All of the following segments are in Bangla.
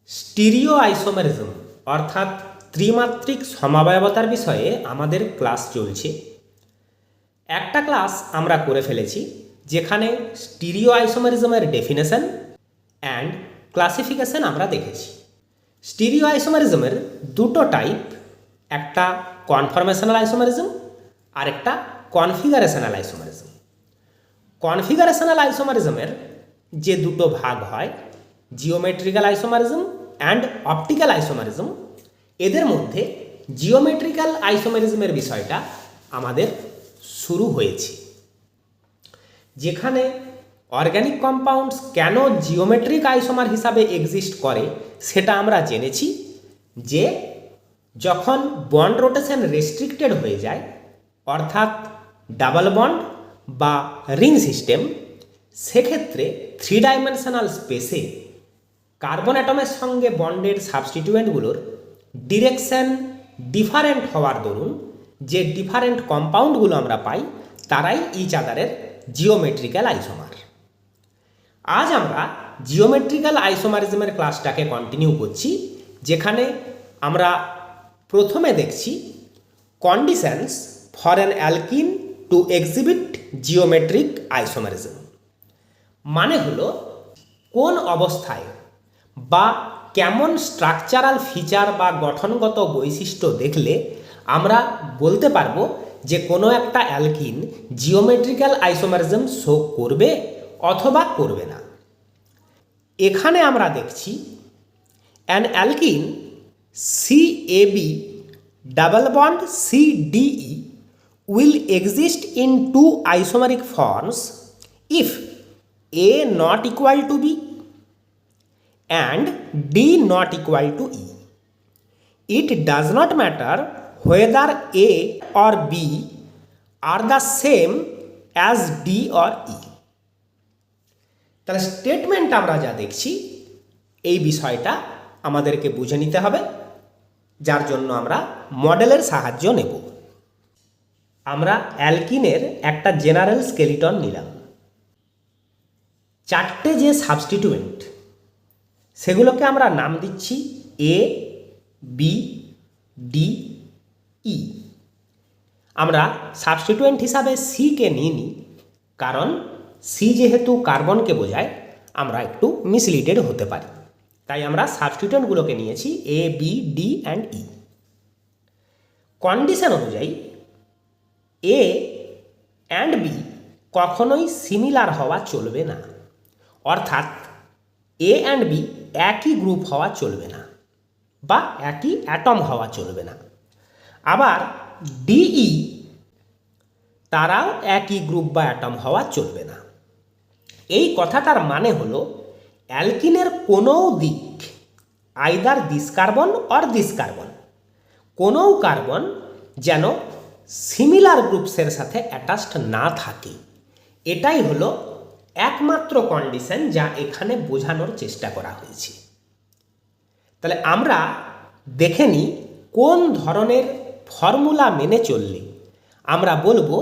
স্টিরিও আইসোমেরিজম অর্থাৎ ত্রিমাত্রিক সমাবয়বতার বিষয়ে আমাদের ক্লাস চলছে। একটা ক্লাস আমরা করে ফেলেছি যেখানে স্টিরিও আইসোমেরিজমের ডেফিনেশন অ্যান্ড ক্লাসিফিকেশন আমরা দেখেছি। স্টিরিও আইসোমেরিজমের দুটো টাইপ, একটা কনফরমেশনাল আইসোমেরিজম আর একটা কনফিগারেশনাল আইসোমেরিজম। কনফিগারেশনাল আইসোমেরিজমের যে দুটো ভাগ হয়, geometrical isomerism and optical isomerism, এদের মধ্যে জিওমেট্রিক্যাল আইসোমেরিজমের বিষয়টা আমাদের শুরু হয়েছে, যেখানে অর্গ্যানিক কম্পাউন্ডস কেন জিওমেট্রিক আইসোমার হিসাবে এক্সিস্ট করে সেটা আমরা জেনেছি। যে যখন বন্ড রোটেশন রেস্ট্রিক্টেড হয়ে যায়, অর্থাৎ ডাবল বন্ড বা রিং সিস্টেম, সেক্ষেত্রে 3 ডাইমেনশনাল স্পেসে কার্বন অ্যাটমের সঙ্গে বন্ডের সাবস্টিটিউয়েন্টগুলোর ডিরেকশন ডিফারেন্ট হওয়ার দরুন যে ডিফারেন্ট কম্পাউন্ডগুলো আমরা পাই তারাই ইচ আদারের জিওমেট্রিক্যাল আইসোমার। আজ আমরা জিওমেট্রিক্যাল আইসোমারিজমের ক্লাসটাকে কন্টিনিউ করছি, যেখানে আমরা প্রথমে দেখছি conditions for an alkene to exhibit geometric isomerism. মানে হলো কোন অবস্থায় বা কেমন স্ট্রাকচারাল ফিচার বা গঠনগত বৈশিষ্ট্য দেখলে আমরা বলতে পারবো যে কোনো একটা অ্যালকিন জিওমেট্রিক্যাল আইসোমারিজম শো করবে অথবা করবে না। এখানে আমরা দেখছি an alkyne CAB double bond CDE will exist in two isomeric forms if A not equal to B and D not equal to E. It does not matter whether A or B are the same as D or E. তাহলে স্টেটমেন্ট আমরা যা দেখছি এই বিষয়টা আমাদেরকে বুঝে নিতে হবে, যার জন্য আমরা মডেলের সাহায্য নেব। আমরা অ্যালকিনের একটা জেনারেল স্কেলিটন নিলাম। চারটে যে সাবস্টিটিউয়েন্ট সেগুলোকে আমরা নাম দিচ্ছি A, B, D, E। আমরা সাবস্টিটিউয়েন্ট হিসাবে সিকে নিয়ে নিই, কারণ সি যেহেতু কার্বনকে বোঝায় আমরা একটু মিসলিডেড হতে পারি, তাই আমরা সাবস্টিটিউয়েন্টগুলোকে নিয়েছি A, B, D and E। Condition অনুযায়ী A অ্যান্ড B কখনোই সিমিলার হওয়া চলবে না, অর্থাৎ A অ্যান্ড B একই গ্রুপ হওয়া চলবে না বা একই অ্যাটম হওয়া চলবে না। আবার DE তারাও একই গ্রুপ বা অ্যাটম হওয়া চলবে না। এই কথাটার মানে হলো অ্যালকিনের কোনো দিক, either this carbon or this carbon, কোনো কার্বন যেন সিমিলার গ্রুপসের সাথে অ্যাটাচড না থাকে। এটাই হলো একমাত্র কন্ডিশন যা এখানে বোঝানোর চেষ্টা করা হয়েছে। তাহলে আমরা দেখে নিই কোন ধরনের ফর্মুলা মেনে চললে আমরা বলবো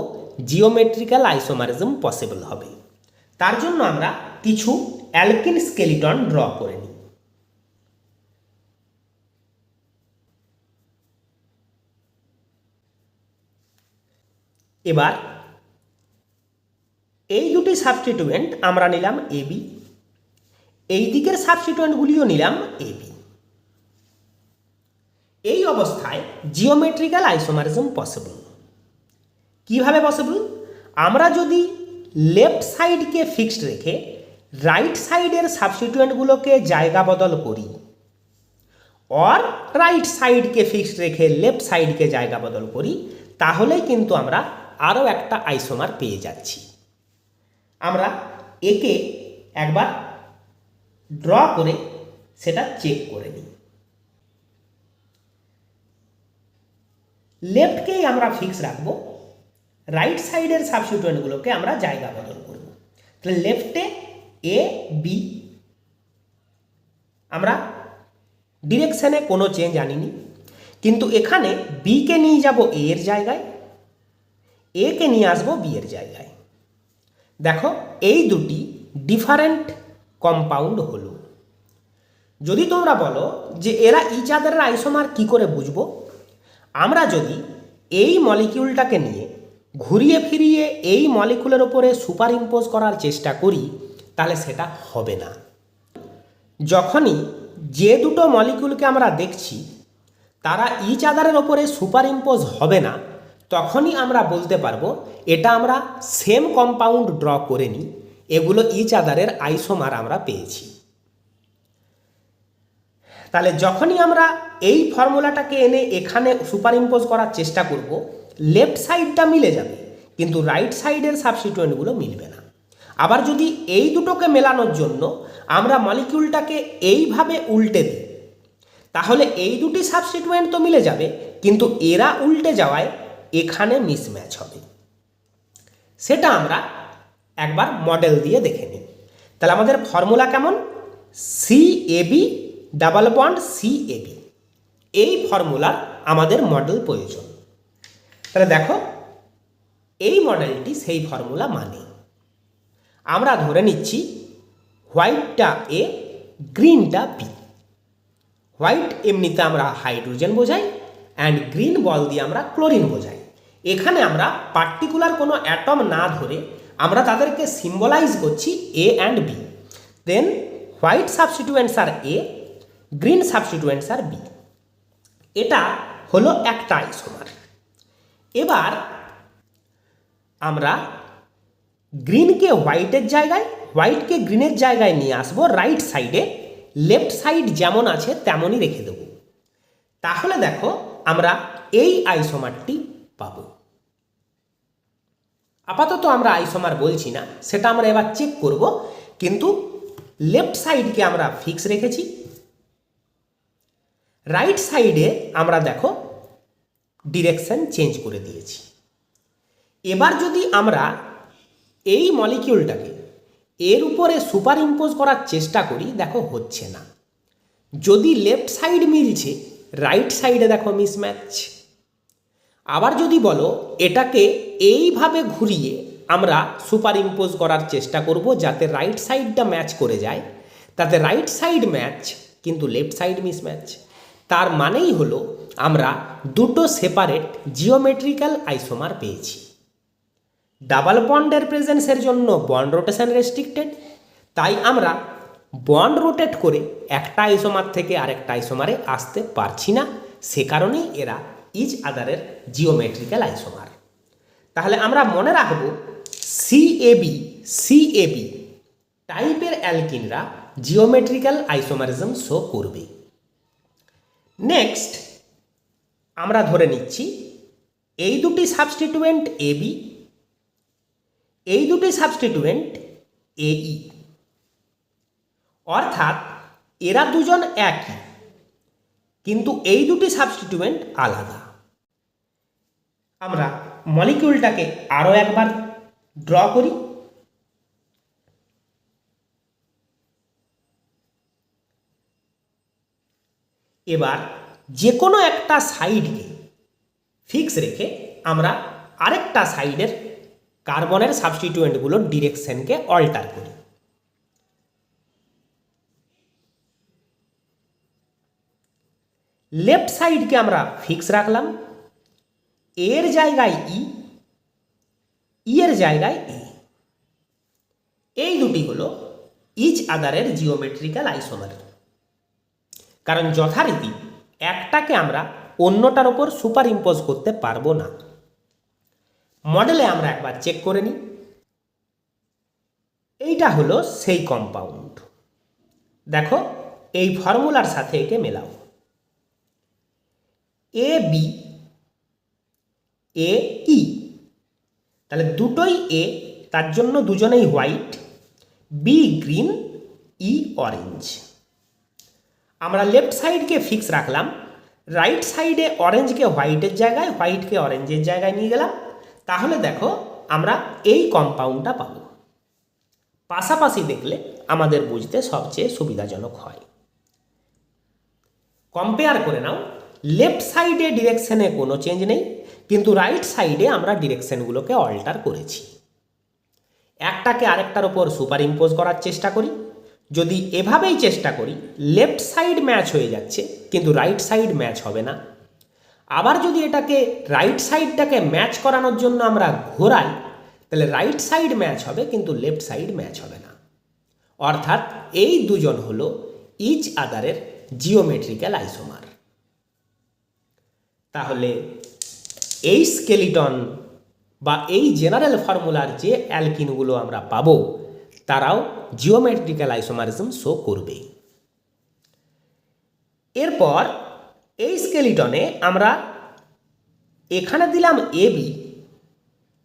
জিওমেট্রিক্যাল আইসোমারিজম পসিবল হবে। তার জন্য আমরা কিছু অ্যালকিন স্কেলিটন ড্র করে নিই। এবার এই দুটি সাবস্টিটিউয়েন্ট আমরা নিলাম AB, এই দিকের সাবস্টিটিউয়েন্টগুলিও নিলাম AB। এই অবস্থায় জিওমেট্রিক্যাল আইসোমারিজম পসিবল। কিভাবে পসিবল? আমরা যদি লেফট সাইডকে ফিক্সড রেখে রাইট সাইডের সাবস্টিটিউয়েন্টগুলোকে জায়গা বদল করি, অর রাইট সাইডকে ফিক্সড রেখে লেফট সাইডকে জায়গা বদল করি, তাহলেই কিন্তু আমরা আরও একটা আইসোমার পেয়ে যাচ্ছি। আমরা একে একবার ড্র করে সেটা চেক করে নিই। লেফটকেই আমরা ফিক্স রাখবো, রাইট সাইডের সাবস্টিটিউয়েন্টগুলোকে আমরা জায়গা বদল করব। তাহলে লেফটে A, B, আমরা ডিরেকশানে কোনো চেঞ্জ আনিনি, কিন্তু এখানে বিকে নিয়ে যাব A এর জায়গায়, একে নিয়ে আসবো B এর জায়গায়। দেখো এই দুটি ডিফারেন্ট কম্পাউন্ড হলো। যদি তোমরা বলো যে এরা ইচ আদারের আইসোমার কি করে বুঝবো, আমরা যদি এই মলিকিউলটাকে নিয়ে ঘুরিয়ে ফিরিয়ে এই মলিকিউলের ওপরে সুপার ইম্পোজ করার চেষ্টা করি তাহলে সেটা হবে না। যখনই যে দুটো মলিকিউলকে আমরা দেখছি তারা ইচ আদারের ওপরে সুপার ইম্পোজ হবে না, তখনই আমরা বলতে পারবো এটা আমরা সেম কম্পাউন্ড ড্র করে নিই, এগুলো ইচ আদারের আইসোমার আমরা পেয়েছি। তাহলে যখনই আমরা এই ফর্মুলাটাকে এনে এখানে সুপার ইম্পোজ করার চেষ্টা করব, লেফট সাইডটা মিলে যাবে কিন্তু রাইট সাইডের সাবস্টিটিউয়েন্টগুলো মিলবে না। আবার যদি এই দুটোকে মেলানোর জন্য আমরা মলিকিউলটাকে এইভাবে উল্টে দিই তাহলে এই দুটি সাবস্টিটিউয়েন্ট তো মিলে যাবে কিন্তু এরা উল্টে যাওয়ায় এখানে মিসম্যাচ হবে। সেটা আমরা একবার মডেল দিয়ে দেখে নিই। তাহলে আমাদের ফর্মুলা কেমন, CAB ডাবল বন্ড CAB, এই ফর্মুলার আমাদের মডেল প্রয়োজন। তাহলে দেখো এই মডেলটি সেই ফর্মুলা মানে আমরা ধরে নিচ্ছি হোয়াইটটা A, গ্রিনটা B। হোয়াইট এমনিতে আমরা হাইড্রোজেন বোঝাই অ্যান্ড গ্রিন বল দিয়ে আমরা ক্লোরিন বোঝাই। এখানে আমরা পার্টিকুলার কোনো অ্যাটম না ধরে আমরা তাদেরকে সিম্বলাইজ করছি A and B। Then white substituents are A, green substituents are B। এটা হলো একটা আইসোমার। এবার আমরা গ্রিনকে হোয়াইটের জায়গায়, হোয়াইটকে গ্রিনের জায়গায় নিয়ে আসবো রাইট সাইডে, লেফট সাইড যেমন আছে তেমনই রেখে দেব। তাহলে দেখো আমরা এই আইসোমারটি পাবো। আপাতত আমরা আইসোমার বলছি না, সেটা আমরা এবার চেক করব, কিন্তু লেফট সাইডকে আমরা ফিক্স রেখেছি। রাইট সাইডে আমরা দেখো ডিরেকশন চেঞ্জ করে দিয়েছি। এবার যদি আমরা এই মলিকিউলটাকে এর উপরে সুপার ইম্পোজ করার চেষ্টা করি, দেখো হচ্ছে না। যদি লেফট সাইড মিলছে, রাইট সাইডে দেখো মিসম্যাচ। আবার যদি বলো এটাকে এইভাবে ঘুরিয়ে আমরা সুপার ইম্পোজ করার চেষ্টা করব যাতে রাইট সাইডটা ম্যাচ করে যায়, তাতে রাইট সাইড ম্যাচ কিন্তু লেফট সাইড মিসম্যাচ। তার মানেই হলো আমরা দুটো সেপারেট জিওমেট্রিক্যাল আইসোমার পেয়েছি। ডাবল বন্ডের প্রেজেন্সের জন্য বন্ড রোটেশন রেস্ট্রিক্টেড, তাই আমরা বন্ড রোটেট করে একটা আইসোমার থেকে আরেকটা আইসোমারে আসতে পারছি না, সে কারণেই এরা ইচ আদারের জিওমেট্রিক্যাল আইসোমার। তাহলে আমরা মনে রাখব CAB টাইপের অ্যালকিনরা জিওমেট্রিক্যাল আইসোমারিজম শো করবে। নেক্সট আমরা ধরে নিচ্ছি এই দুটি সাবস্টিটিউয়েন্ট AB, এই দুটি সাবস্টিটিউয়েন্ট AE, অর্থাৎ এরা দুজন একই কিন্তু এই দুটি সাবস্টিটিউয়েন্ট আলাদা। আমরা মলিকিউলটাকে আরও একবার ড্র করি। এবার যে কোনো একটা সাইডকে ফিক্স রেখে আমরা আরেকটা সাইডের কার্বনের সাবস্টিটিউয়েন্টগুলোর ডিরেকশনকে অল্টার করি। লেফট সাইডকে আমরা ফিক্স রাখলাম, এর জায়গায় এর জায়গায় এ। এই দুটি হলো ইচ আদারের জিওমেট্রিক্যাল আইসোমার। কারণ যথারীতি একটাকে আমরা অন্যটার ওপর সুপার ইম্পোজ করতে পারবো না। মডেলে আমরা একবার চেক করে নিই। এইটা হলো সেই কম্পাউন্ড। দেখো এই ফর্মুলার সাথে একে মেলাও। AB AE, তাহলে দুটোই A, তার জন্য দুজনেই white, B green, E orange. আমরা লেফট সাইডকে ফিক্স রাখলাম, রাইট সাইডে অরেঞ্জকে হোয়াইটের জায়গায়, হোয়াইটকে অরেঞ্জের জায়গায় নিয়ে গেলাম। তাহলে দেখো আমরা এই কম্পাউন্ডটা পাবো। পাশাপাশি দেখলে আমাদের বুঝতে সবচেয়ে সুবিধাজনক হয়। কম্পেয়ার করে নাও, লেফট সাইডে ডিরেকশনে কোনো চেঞ্জ নেই কিন্তু রাইট সাইডে আমরা ডিরেকশনগুলোকে অল্টার করেছি। একটাকে আরেকটার ওপর সুপার ইম্পোজ করার চেষ্টা করি, যদি এভাবেই চেষ্টা করি লেফট সাইড ম্যাচ হয়ে যাচ্ছে কিন্তু রাইট সাইড ম্যাচ হবে না। আবার যদি এটাকে রাইট সাইডটাকে ম্যাচ করানোর জন্য আমরা ঘোরাই তাহলে রাইট সাইড ম্যাচ হবে কিন্তু লেফট সাইড ম্যাচ হবে না। অর্থাৎ এই দুজন হলো ইচ আদারের জিওমেট্রিক্যাল আইসোমার। তাহলে এই স্কেলিটন বা এই জেনারেল ফর্মুলার যে অ্যালকিনগুলো আমরা পাবো তারাও জিওমেট্রিক্যাল আইসোমারিজম শো করবে। এরপর এই স্কেলিটনে আমরা এখানে দিলাম এবি,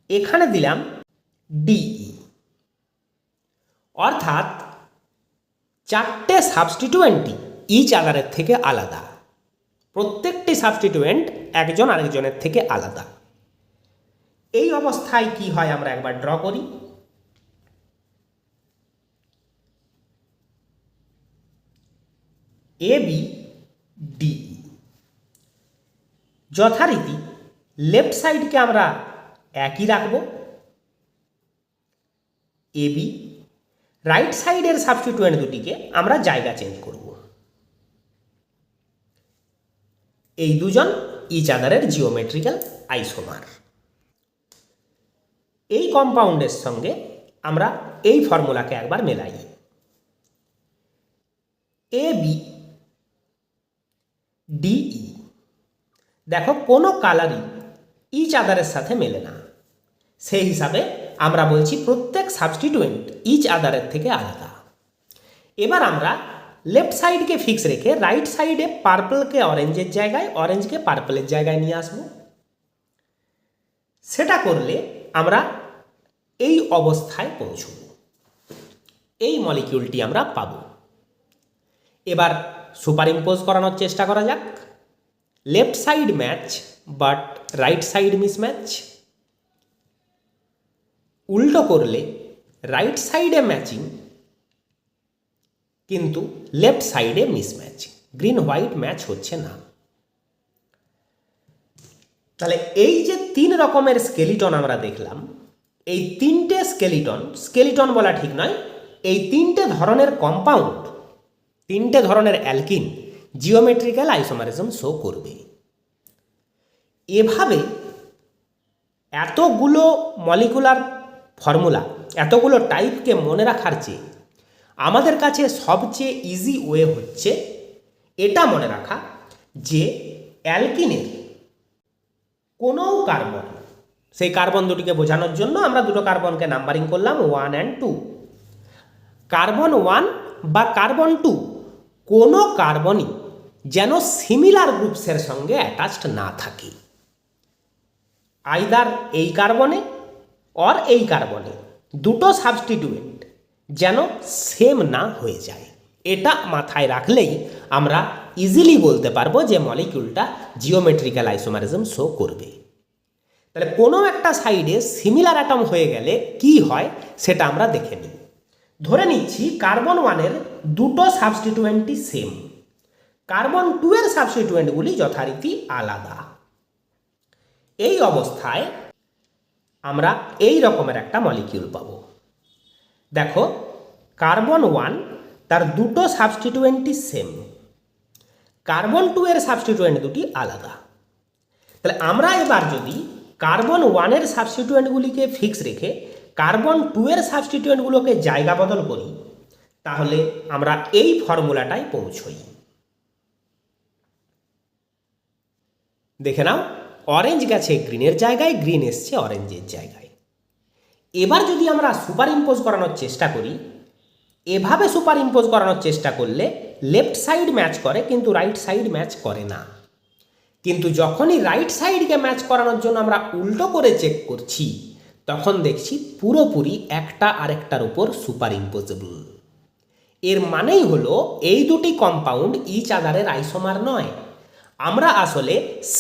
এখানে দিলাম ডিই, অর্থাৎ চারটে সাবস্টিটিউয়েন্টই ইচ আদারের থেকে আলাদা। প্রত্যেকটি সাবস্টিটিউয়েন্ট একজন আরেকজনের থেকে আলাদা। এই অবস্থায় কি হয় আমরা একবার ড্র করি। এবি ডিই যথারীতি লেফট সাইডকে আমরা একই রাখব, এবি। রাইট সাইডের সাবস্টিটিউয়েন্ট দুটিকে আমরা জায়গা চেঞ্জ করব। এই দুজন ইচ আদারের জিওমেট্রিক্যাল আইসোমার। এই কম্পাউন্ডের সঙ্গে আমরা এই ফর্মুলাকে একবার মেলাই। এবি ডিই দেখো কোনো কালারই ইচ আদারের সাথে মেলে না, সেই হিসাবে আমরা বলছি প্রত্যেক সাবস্টিটিউয়েন্ট ইচ আদারের থেকে আলাদা। এবার আমরা লেফট সাইডকে ফিক্স রেখে রাইট সাইডে পার্পলকে অরেঞ্জের জায়গায়, অরেঞ্জকে পার্পলের জায়গায় নিয়ে আসব। সেটা করলে আমরা এই অবস্থায় পৌঁছব, এই মলিকিউলটি আমরা পাব। এবার সুপার ইম্পোজ করানোর চেষ্টা করা যাক। Left side match but right side mismatch. উল্টো করলে রাইট সাইডে ম্যাচিং কিন্তু লেফট সাইডে মিসম্যাচ, গ্রিন হোয়াইট ম্যাচ হচ্ছে না। তাহলে এই যে তিন রকমের স্কেলিটন আমরা দেখলাম, এই তিনটে স্কেলিটন বলা ঠিক নয়, এই তিনটে ধরনের কম্পাউন্ড, তিনটে ধরনের অ্যালকিন জিওমেট্রিক্যাল আইসোমারিজম শো করবে। এভাবে এতগুলো মলিকুলার ফর্মুলা, এতগুলো টাইপকে মনে রাখার চেয়ে আমাদের কাছে সবচেয়ে ইজি ওয়ে হচ্ছে এটা মনে রাখা যে অ্যালকিনের কোনো কার্বন, সেই কার্বন দুটিকে বোঝানোর জন্য আমরা দুটো কার্বনকে নাম্বারিং করলাম 1 and 2। কার্বন 1 বা কার্বন 2 কোনো কার্বনই যেন সিমিলার গ্রুপসের সঙ্গে অ্যাটাচড না থাকে। আইদার এই কার্বনে অর এই কার্বনে দুটো সাবস্টিটিউয়েন্ট যেন সেম না হয়ে যায়, এটা মাথায় রাখলেই আমরা ইজিলি বলতে পারবো যে মলিকিউলটা জিওমেট্রিক্যাল আইসোমারিজম শো করবে। তাহলে কোনো একটা সাইডে সিমিলার অ্যাটম হয়ে গেলে কি হয় সেটা আমরা দেখে নিই। ধরে নিচ্ছি কার্বন 1-এর দুটো সাবস্টিটিউয়েন্টই সেম, কার্বন 2-এর সাবস্টিটিউয়েন্টগুলি যথারীতি আলাদা। এই অবস্থায় আমরা এই রকমের একটা মলিকিউল পাবো। দেখো কার্বন 1 তার দুটো সাবস্টিটিউয়েন্টই সেম, কার্বন 2-এর সাবস্টিটিউয়েন্ট দুটি আলাদা। তাহলে আমরা এবার যদি কার্বন 1-এর সাবস্টিটিউয়েন্টগুলিকে ফিক্স রেখে কার্বন 2-এর সাবস্টিটিউয়েন্টগুলোকে জায়গা বদল করি তাহলে আমরা এই ফর্মুলাটায় পৌঁছই। দেখে নাও, অরেঞ্জ গেছে গ্রিনের জায়গায়, গ্রিন এসছে অরেঞ্জের জায়গায়। এবার যদি আমরা সুপার ইম্পোজ করানোর চেষ্টা করি, এভাবে সুপার ইম্পোজ করানোর চেষ্টা করলে লেফট সাইড ম্যাচ করে কিন্তু রাইট সাইড ম্যাচ করে না। কিন্তু যখনই রাইট সাইডকে ম্যাচ করানোর জন্য আমরা উল্টো করে চেক করছি তখন দেখছি পুরোপুরি একটা আরেকটার উপর সুপার ইম্পোজেবল। এর মানেই হলো এই দুটি কম্পাউন্ড ইচ আদারের আইসোমার নয়, আমরা আসলে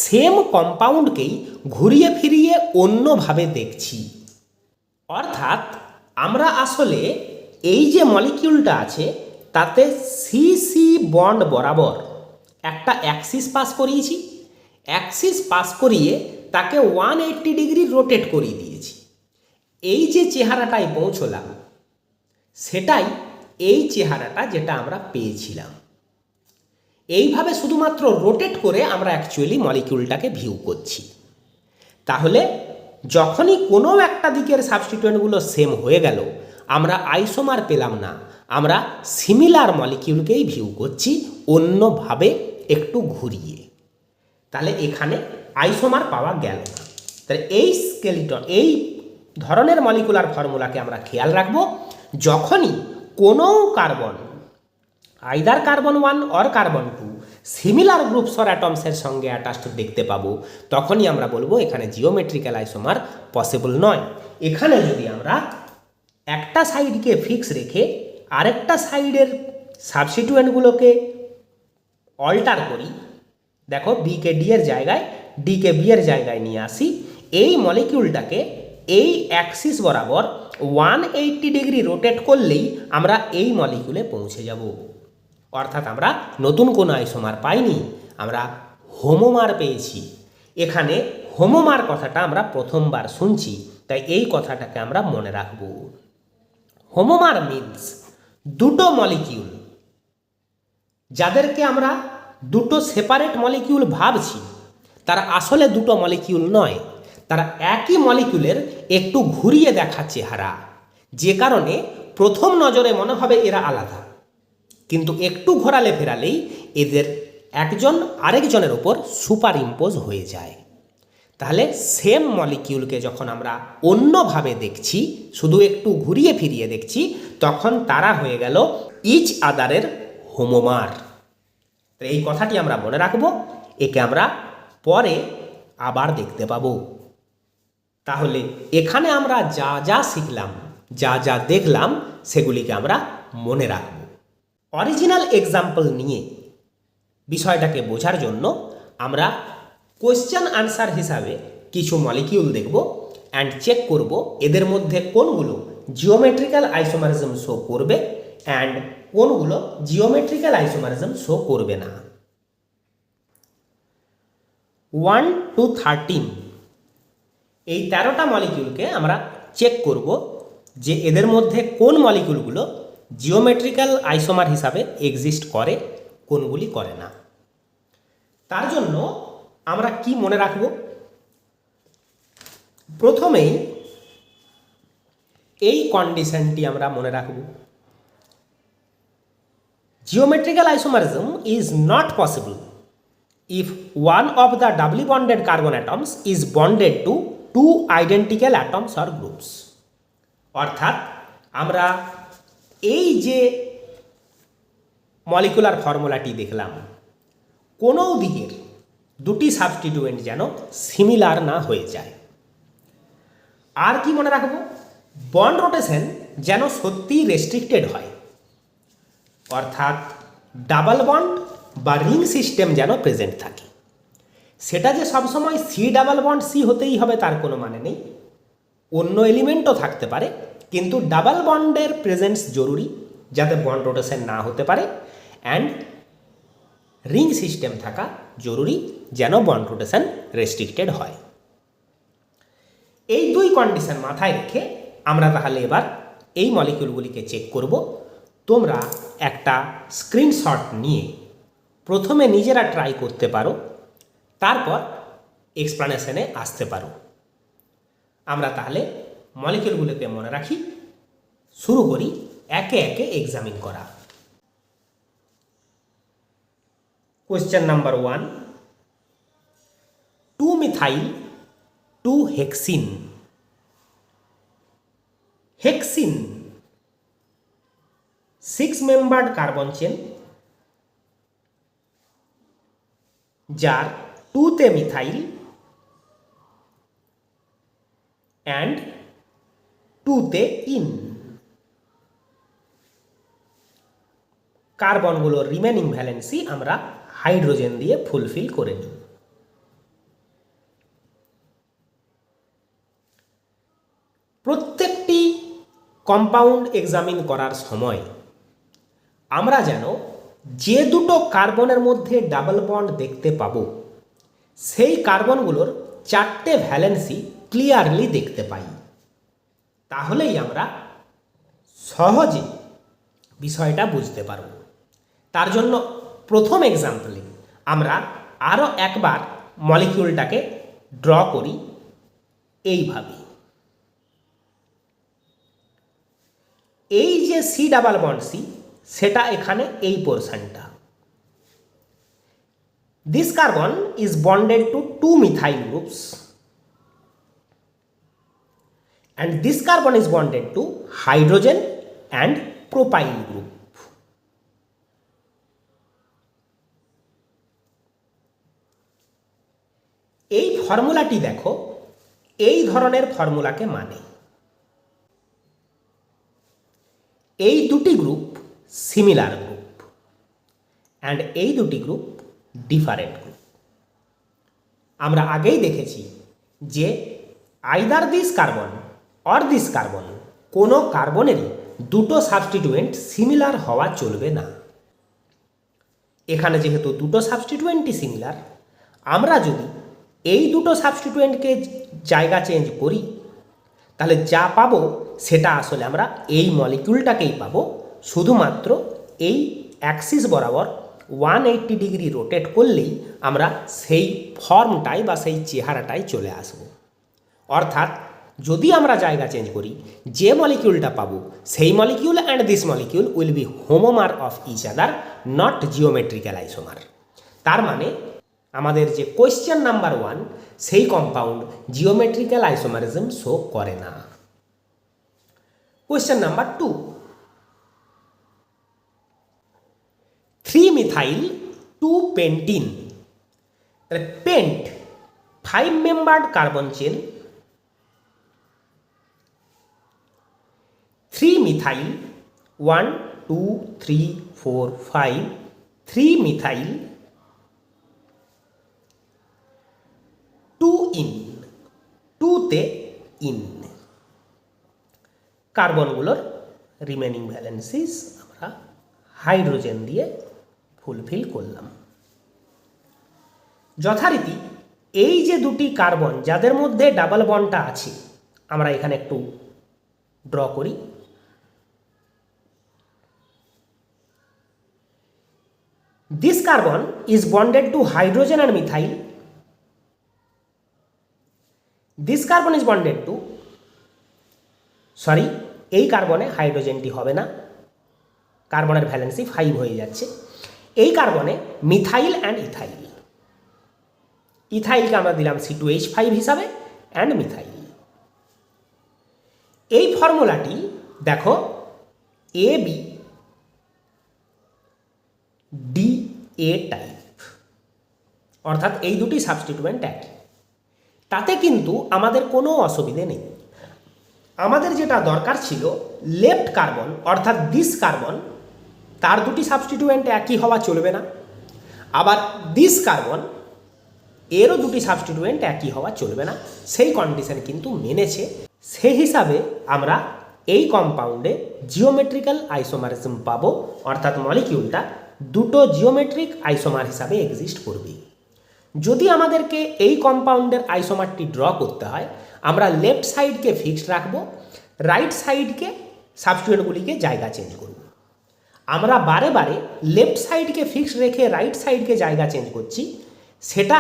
সেম কম্পাউন্ডকেই ঘুরিয়ে ফিরিয়ে অন্যভাবে দেখছি। অর্থাৎ আমরা আসলে এই যে মলিকিউলটা আছে তাতে সিসি বন্ড বরাবর একটা অ্যাক্সিস পাস করিয়েছি, অ্যাক্সিস পাস করিয়ে তাকে 180 ডিগ্রি রোটেট করিয়ে দিয়েছি। এই যে চেহারাটায় পৌঁছলাম সেটাই এই চেহারাটা যেটা আমরা পেয়েছিলাম। এইভাবে শুধুমাত্র রোটেট করে আমরা অ্যাকচুয়ালি মলিকিউলটাকে ভিউ করছি। তাহলে যখনই কোনো একটা দিকের সাবস্টিটিউয়েন্টগুলো সেম হয়ে গেল, আমরা আইসোমার পেলাম না, আমরা সিমিলার মলিকিউলকেই ভিউ করছি অন্যভাবে একটু ঘুরিয়ে। তাহলে এখানে আইসোমার পাওয়া গেল না। তাহলে এই স্কেলিটন, এই ধরনের মলিকুলার ফর্মুলাকে আমরা খেয়াল রাখবো। যখনই কোনো carbon, either carbon 1 or carbon 2 similar groups or অ্যাটমসের সঙ্গে অ্যাটাচড দেখতে পাবো, তখনই আমরা বলবো এখানে জিওমেট্রিক্যাল আইসোমার পসিবল নয়। এখানে যদি আমরা একটা সাইডকে ফিক্স রেখে আরেকটা সাইডের সাবস্টিটিউয়েন্টগুলোকে অল্টার করি, দেখো বিকে ডি এর জায়গায়, ডিকে বি এর জায়গায় নিয়ে আসি, এই মলিকিউলটাকে এই অ্যাক্সিস বরাবর 180 ডিগ্রি রোটেট করলেই আমরা এই মলিকিউলে পৌঁছে যাব। অর্থাৎ আমরা নতুন কোনো আইসোমার পাইনি, আমরা হোমোমার পেয়েছি। এখানে হোমোমার কথাটা আমরা প্রথমবার শুনছি, তাই এই কথাটাকে আমরা মনে রাখব। হোমোমার মিনস দুটো মলিকিউল যাদেরকে আমরা দুটো সেপারেট মলিকিউল ভাবছি, তারা আসলে দুটো মলিকিউল নয়, তারা একই মলিকিউলের একটু ঘুরিয়ে দেখা চেহারা, যে কারণে প্রথম নজরে মনে হবে এরা আলাদা, কিন্তু একটু ঘোরালে ফেরালেই এদের একজন আরেকজনের ওপর সুপার ইম্পোজ হয়ে যায়। তাহলে সেম মলিকিউলকে যখন আমরা অন্যভাবে দেখছি, শুধু একটু ঘুরিয়ে ফিরিয়ে দেখছি, তখন তারা হয়ে গেল ইচ আদারের হোমোমার। এই কথাটি আমরা মনে রাখব, একে আমরা পরে আবার দেখতে পাবো। তাহলে এখানে আমরা যা যা শিখলাম, যা যা দেখলাম, সেগুলিকে আমরা মনে রাখব। অরিজিনাল এক্সাম্পল নিয়ে বিষয়টাকে বোঝার জন্য আমরা কোয়েশ্চেন আনসার হিসাবে কিছু মলিকিউল দেখব অ্যান্ড চেক করব এদের মধ্যে কোনগুলো জিওমেট্রিক্যাল আইসোমারিজম শো করবে অ্যান্ড কোনগুলো জিওমেট্রিক্যাল আইসোমারিজম শো করবে না। 1 to 13 এই 13টা মলিকিউলকে আমরা চেক করব যে এদের মধ্যে কোন মলিকিউলগুলো জিওমেট্রিক্যাল আইসোমার হিসাবে এক্সিস্ট করে, কোনগুলি করে না। তার জন্য আমরা কি মনে রাখব? প্রথমেই এই কন্ডিশনটি আমরা মনে রাখব, geometrical isomerism is not possible if one of the doubly bonded carbon atoms is bonded to two identical atoms or groups। অর্থাৎ আমরা এই যে মলিকুলার ফর্মুলাটি দেখলাম, কোনো দিকের দুটি সাবস্টিটিউয়েন্ট যেন সিমিলার না হয়ে যায়। আর কি মনে রাখব? বন্ড রোটেশন যেন সত্যিই রেস্ট্রিক্টেড হয়, অর্থাৎ ডাবল বন্ড বা রিং সিস্টেম যেন প্রেজেন্ট থাকে। সেটা যে সবসময় সি ডাবল বন্ড সি হতেই হবে তার কোনো মানে নেই, অন্য এলিমেন্টও থাকতে পারে, কিন্তু ডাবল বন্ডের প্রেজেন্স জরুরি যাতে বন্ড রোটেশন না হতে পারে, অ্যান্ড রিং সিস্টেম থাকা জরুরি যেন বন্ড রোটেশন রেস্ট্রিক্টেড হয়। এই দুই কন্ডিশন মাথায় রেখে আমরা তাহলে এবার এই মলিকিউলগুলিকে চেক করব। তোমরা একটা স্ক্রিনশট নিয়ে প্রথমে নিজেরা ট্রাই করতে পারো, তারপর এক্সপ্লানেশনে আসতে পারো। আমরা তাহলে মলিকিউলগুলোকে মনে রাখি, শুরু করি একে একে এক্সামিন করা। Question number 1, 2-methyl 2-hexene। Hexene 6-membered carbon chain, যার 2তে মিথাইল অ্যান্ড 2তে ইন। কার্বনগুলোর রিমেনিং ভ্যালেন্সি আমরা হাইড্রোজেন দিয়ে ফুলফিল করে নিই। প্রত্যেকটি কম্পাউন্ড এক্সামিন করার সময় আমরা যেন যে দুটো কার্বনের মধ্যে ডাবল বন্ড দেখতে পাবো, সেই কার্বনগুলোর 4টে ভ্যালেন্সি ক্লিয়ারলি দেখতে পাই। তাহলেই আমরা সহজে বিষয়টা বুঝতে পারব। তার জন্য প্রথম এক্সাম্পলে আমরা আরও একবার মলিকিউলটাকে ড্র করি এইভাবে। এই যে সি ডাবল বন্ড সি, সেটা এখানে এই পোর্শনটা। This carbon is bonded to 2 methyl groups and this carbon is bonded to hydrogen and propyl group. এই ফর্মুলাটি দেখো, এই ধরনের ফর্মুলাকে মানে এই দুটি গ্রুপ সিমিলার গ্রুপ অ্যান্ড এই দুটি গ্রুপ ডিফারেন্ট গ্রুপ। আমরা আগেই দেখেছি যে either this carbon or this carbon, কোনো কার্বনেরই দুটো সাবস্টিটুয়েন্ট সিমিলার হওয়া চলবে না। এখানে যেহেতু দুটো সাবস্টিটুয়েন্টই সিমিলার, আমরা যদি এই দুটো সাবস্টিটুয়েন্টকে জায়গা চেঞ্জ করি, তাহলে যা পাবো সেটা আসলে আমরা এই মলিকিউলটাকেই পাবো, শুধুমাত্র এই অ্যাক্সিস বরাবর 180 ডিগ্রি রোটেট করলেই আমরা সেই ফর্মটাই বা সেই চেহারাটাই চলে আসব। অর্থাৎ যদি আমরা জায়গা চেঞ্জ করি, যে মলিকিউলটা পাবো সেই molecule and this molecule will be homomer of each other, not geometrical isomer. তার মানে আমাদের যে কোয়েশ্চেন নাম্বার 1, সেই কম্পাউন্ড জিওমেট্রিক্যাল আইসোমারিজম শো করে না। Question number 2, 3 methyl 2 pentene. তাহলে pent 5 membered carbon chain, 3 methyl 1 2 3 4 5, 3 methyl 2 ene, 2তে ইন। কার্বনগুলোর রিমেনিং ভ্যালেন্সিস আমরা হাইড্রোজেন দিয়ে ফুলফিল করলাম। যথারীতি এই যে দুটি কার্বন যাদের মধ্যে ডাবল বন্ডটা আছে, আমরা এখানে একটু ড্র করি। This carbon is bonded to hydrogen and methyl. This carbon is bonded to, এই কার্বনে হাইড্রোজেনটি হবে না, কার্বনের ভ্যালেন্সি 5 হয়ে যাচ্ছে। এই কার্বনে মিথাইল অ্যান্ড ইথাইল, ইথাইলকে আমরা দিলাম C2H5 হিসাবে অ্যান্ড মিথাইল। এই ফর্মুলাটি দেখো AB DA টাইপ, অর্থাৎ এই দুটি সাবস্টিটুয়েন্ট একই। তাতে কিন্তু আমাদের কোনো অসুবিধে নেই। আমাদের যেটা দরকার ছিল, লেফট কার্বন অর্থাৎ দিস কার্বন, তার দুটি সাবস্টিটুয়েন্ট একই হওয়া চলবে না। আবার দিস কার্বন, এরও দুটি সাবস্টিটুয়েন্ট একই হওয়া চলবে না, সেই কন্ডিশন কিন্তু মেনেছে। সেই হিসাবে আমরা এই কম্পাউন্ডে জিওমেট্রিক্যাল আইসোমারিজম পাবো, অর্থাৎ মলিকিউলটা দুটো জিওমেট্রিক আইসোমার হিসাবে এক্সিস্ট করবে। যদি আমাদেরকে এই কম্পাউন্ডের আইসোমারটি ড্র করতে হয়, আমরা লেফট সাইডকে ফিক্সড রাখবো, রাইট সাইডকে সাবস্টিটুয়েন্টগুলিকে জায়গা চেঞ্জ করব। আমরা বারে বারে লেফট সাইডকে ফিক্সড রেখে রাইট সাইডকে জায়গা চেঞ্জ করছি, সেটা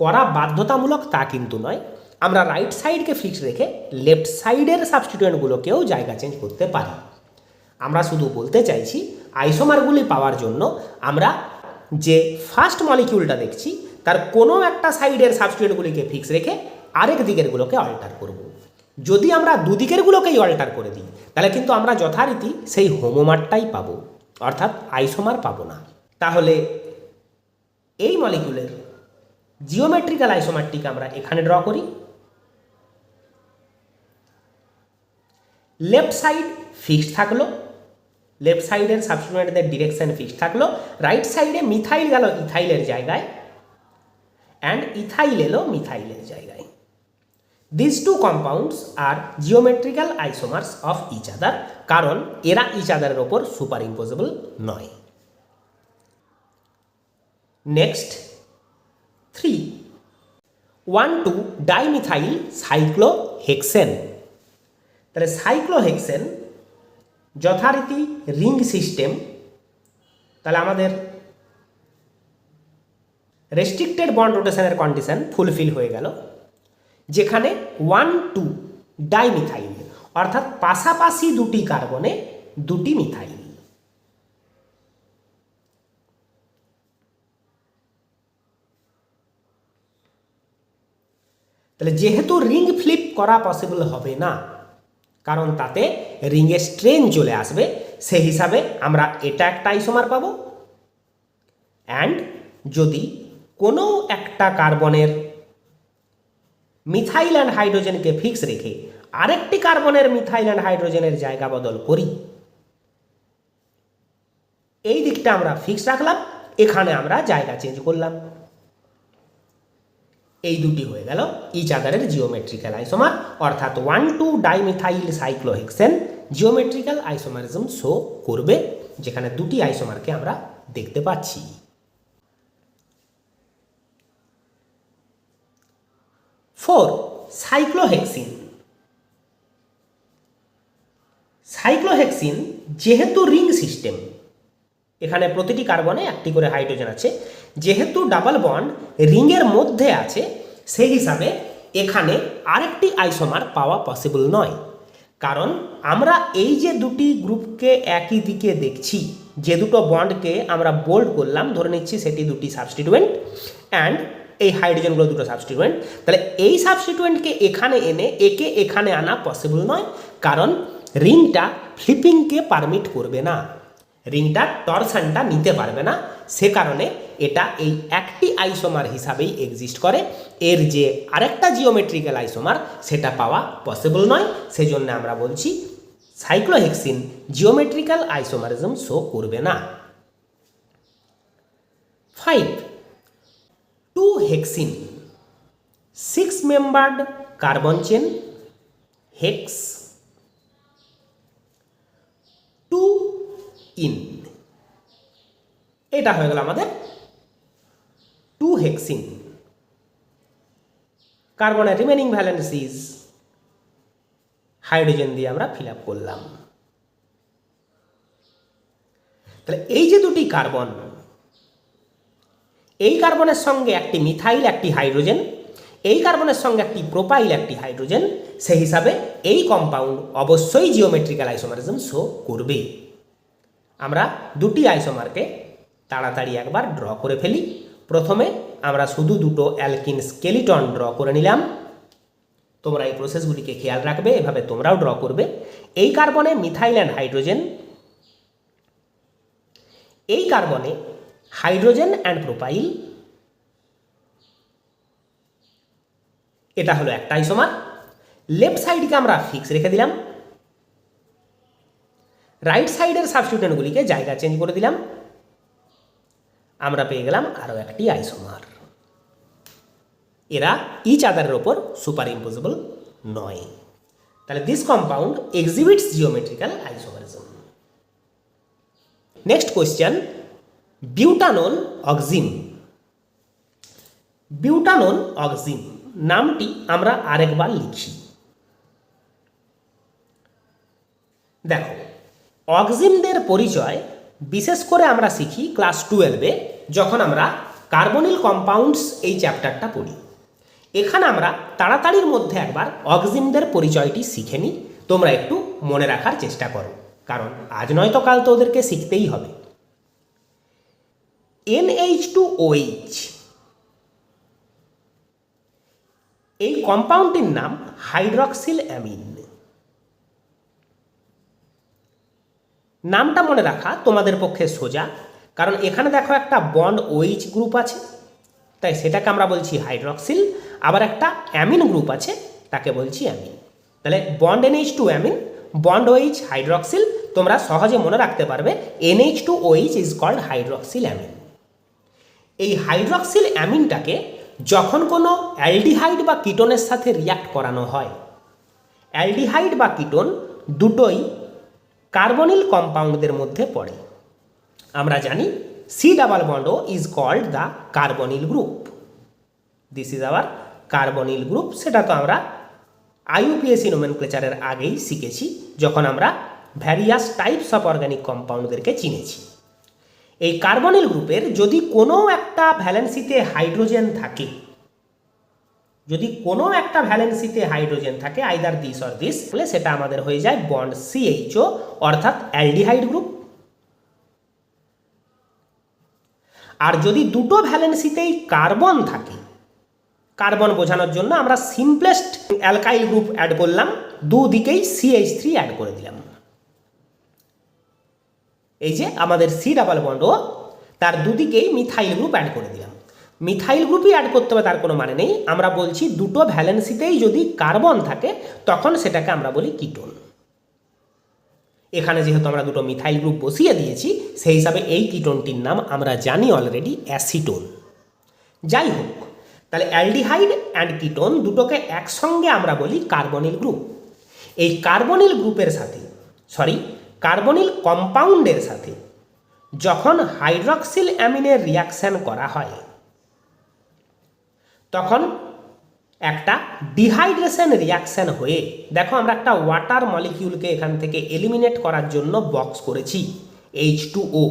করা বাধ্যতামূলক তা কিন্তু নয়। আমরা রাইট সাইডকে ফিক্সড রেখে লেফট সাইডের সাবস্টিটুয়েন্টগুলোকেও জায়গা চেঞ্জ করতে পারি। আমরা শুধু বলতে চাইছি আইসোমারগুলি পাওয়ার জন্য আমরা যে ফার্স্ট মলিকিউলটা দেখছি, তার কোনো একটা সাইডের সাবস্টিটুয়েন্টগুলিকে ফিক্স রেখে আরেক দিকেরগুলোকে অল্টার করব। যদি আমরা দুদিকেরগুলোকেই অল্টার করে দিই, তাহলে কিন্তু আমরা যথারীতি সেই হোমোমারটাই পাবো, অর্থাৎ আইসোমার পাবো না। তাহলে এই মলিকিউলের জিওমেট্রিক্যাল আইসোমারটিকে আমরা এখানে ড্র করি। লেফট সাইড ফিক্সড থাকলো, লেফট সাইডের সাবস্টিটুয়েন্টদের ডিরেকশন ফিক্সড থাকলো, রাইট সাইডে মিথাইল গেল ইথাইলের জায়গায় অ্যান্ড ইথাইল এলো মিথাইলের জায়গায়। This two compounds are geometrical isomers of each other, কারণ এরা ইচ আদারের ওপর সুপার ইম্পোজেবল নয়। Next 3 1,2 dimethyl cyclohexane. তাহলে সাইক্লোহেক্সেন যথারীতি রিং সিস্টেম, তাহলে আমাদের রেস্ট্রিক্টেড বন্ড রোটেশনের কন্ডিশন ফুলফিল হয়ে গেল, যেখানে 1,2 ডাইমিথাইল, অর্থাৎ পাশাপাশি দুটি কার্বনে দুটি মিথাইল। তাহলে যেহেতু রিং ফ্লিপ করা পসিবল হবে না, কারণ তাতে রিংয়ে স্ট্রেন চলে আসবে, সেই হিসাবে আমরা এটা একটা আইসোমার পাবো। অ্যান্ড যদি কোনো একটা কার্বনের মিথাইল অ্যান্ড হাইড্রোজেনকে ফিক্স রেখে আরেকটি কার্বনের মিথাইল অ্যান্ড হাইড্রোজেনের জায়গা বদল করি, এই দিকটা আমরা ফিক্স রাখলাম, এখানে আমরা জায়গা চেঞ্জ করলাম। এই দুটি হয়ে গেল ইচ আদারের জিওমেট্রিক্যাল আইসোমার, অর্থাৎ 1,2 dimethyl cyclohexane geometrical isomerism show করবে, যেখানে দুটি আইসোমারকে আমরা দেখতে পাচ্ছি। 4 সাইক্লোহেক্সিন। সাইক্লোহেক্সিন যেহেতু রিং সিস্টেম, এখানে প্রতিটি কার্বনে একটি করে হাইড্রোজেন আছে, যেহেতু ডাবল বন্ড রিংয়ের মধ্যে আছে, সেই হিসাবে এখানে আরেকটি আইসোমার পাওয়া পসিবল নয়। কারণ আমরা এই যে দুটি গ্রুপকে একই দিকে দেখছি, যে দুটো বন্ডকে আমরা বোল্ড করলাম, ধরে নিচ্ছি সেটি দুটি সাবস্টিটুয়েন্ট, অ্যান্ড এই হাইড্রোজেনগুলো দুটো সাবস্টিটুয়েন্ট, তাহলে এই সাবস্টিটুয়েন্টকে এখানে এনে একে এখানে আনা পসিবল নয়, কারণ রিংটা ফ্লিপিংকে পারমিট করবে না, রিংটা টরশনটা নিতে পারবে না। সে কারণে এটা এই একটি আইসোমার হিসাবেই এক্সিস্ট করে, এর যে আরেকটা জিওমেট্রিক্যাল আইসোমার সেটা পাওয়া পসিবল নয়। সেজন্য আমরা বলছি সাইক্লোহেক্সিন জিওমেট্রিক্যাল আইসোমারিজম শো করবে না। 5 2-হেক্সিন, 6 membered carbon chain, hex 2 in, এটা হয়ে গেল আমাদের 2-হেক্সিন। কার্বনের রিমেনিং ভ্যালেন্সিজ হাইড্রোজেন দিয়ে আমরা ফিল আপ করলাম। তাহলে এই যে দুটি কার্বন, এই কার্বনের সঙ্গে একটি মিথাইল একটি হাইড্রোজেন, এই কার্বনের সঙ্গে একটি প্রোপাইল একটি হাইড্রোজেন, সেই হিসাবে এই কম্পাউন্ড অবশ্যই জিওমেট্রিক্যাল আইসোমারিজম শো করবে। আমরা দুটি আইসোমারকে তাড়াতাড়ি একবার ড্র করে ফেলি। প্রথমে আমরা শুধু দুটো অ্যালকিন স্কেলিটন ড্র করে নিলাম। তোমরা এই প্রসেসগুলিকে খেয়াল রাখবে, এভাবে তোমরাও ড্র করবে। এই কার্বনে মিথাইল অ্যান্ড হাইড্রোজেন, এই কার্বনে হাইড্রোজেন অ্যান্ড প্রোপাইল, এটা হলো একটা আইসোমার। লেফট সাইডকে আমরা ফিক্স রেখে দিলাম, রাইট সাইডের সাবস্টিটিউয়েন্টগুলিকে জায়গা চেঞ্জ করে দিলাম, আমরা পেয়ে গেলাম আরও একটি আইসোমার। এরা ইচ আদারের ওপর সুপার ইম্পোজেবল নয়। তাহলে this compound exhibits geometrical isomerism. Next question, butanol oxime. Butanol oxime নামটি আমরা আরেকবার লিখি। দেখো, অক্সিমদের পরিচয় বিশেষ করে আমরা শিখি ক্লাস 12-এ, যখন আমরা কার্বনিল কম্পাউন্ডস এই চ্যাপ্টারটা পড়ি। এখানে আমরা তাড়াতাড়ির মধ্যে একবার অক্সিমদের পরিচয়টি শিখে নিই। তোমরা একটু মনে রাখার চেষ্টা করো, কারণ আজ নয়তো কাল তো ওদেরকে শিখতেই হবে। NH2OH, এই কম্পাউন্ডটির নাম হাইড্রক্সিল অ্যামিন। নামটা মনে রাখা তোমাদের পক্ষে সোজা, কারণ এখানে দেখো একটা বন্ড OH গ্রুপ আছে, তাই সেটাকে আমরা বলছি হাইড্রক্সিল। আবার একটা অ্যামিন গ্রুপ আছে, তাকে বলছি অ্যামিন। তাহলে bond NH2 amine, bond OH hydroxyl. তোমরা সহজে মনে রাখতে পারবে NH2OH is called hydroxyl amine. এই হাইড্রক্সিল অ্যামিনটাকে যখন কোনো অ্যালডিহাইড বা কিটোনের সাথে রিয়াক্ট করানো হয়, অ্যালডিহাইড বা কিটোন দুটোই কার্বনিল কম্পাউন্ডদের মধ্যে পড়ে। আমরা জানি C double bond O is called the carbonyl group. This is our carbonyl group. সেটা তো আমরা IUPAC নোমেনক্লেচারের আগেই শিখেছি, যখন আমরা ভ্যারিয়াস টাইপস অফ অর্গানিক কম্পাউন্ডদেরকে চিনেছি। এই কার্বনিল গ্রুপের যদি কোনো একটা ভ্যালেন্সিতে হাইড্রোজেন থাকে, যদি কোনো একটা ভ্যালেন্সিতে হাইড্রোজেন থাকে আইদার দিস অর দিস, তাহলে সেটা আমাদের হয়ে যায় বন্ড CHO অর্থাৎ অ্যালডিহাইড গ্রুপ। আর যদি দুটো ভ্যালেন্সিতেই কার্বন থাকে, কার্বন বোঝানোর জন্য আমরা সিম্পলেস্ট অ্যালকাইল গ্রুপ অ্যাড করলাম, দুদিকেই CH3 অ্যাড করে দিলাম। এই যে আমাদের C ডাবল বন্ড ও তার দুদিকেই মিথাইল গ্রুপ অ্যাড করে দিলাম। মিথাইল গ্রুপই অ্যাড করতে হবে তার কোনো মানে নেই, আমরা বলছি দুটো ভ্যালেন্সিতেই যদি কার্বন থাকে তখন সেটাকে আমরা বলি কিটোন। এখানে যেহেতু আমরা দুটো মিথাইল গ্রুপ বসিয়ে দিয়েছি সেই হিসাবে এই কিটোনটির নাম আমরা জানি অলরেডি অ্যাসিটোন। যাই হোক, তাহলে অ্যালডিহাইড অ্যান্ড কিটোন দুটোকে একসঙ্গে আমরা বলি কার্বনিল গ্রুপ। এই কার্বনিল গ্রুপের সাথে কার্বনিল কম্পাউন্ডের সাথে যখন হাইড্রক্সিল অ্যামিনের রিয়াকশান করা হয় তখন একটা ডিহাইড্রেশন রিয়াকশান হয়ে, দেখো আমরা একটা ওয়াটার মলিকিউলকে এখান থেকে এলিমিনেট করার জন্য বক্স করেছি H2O,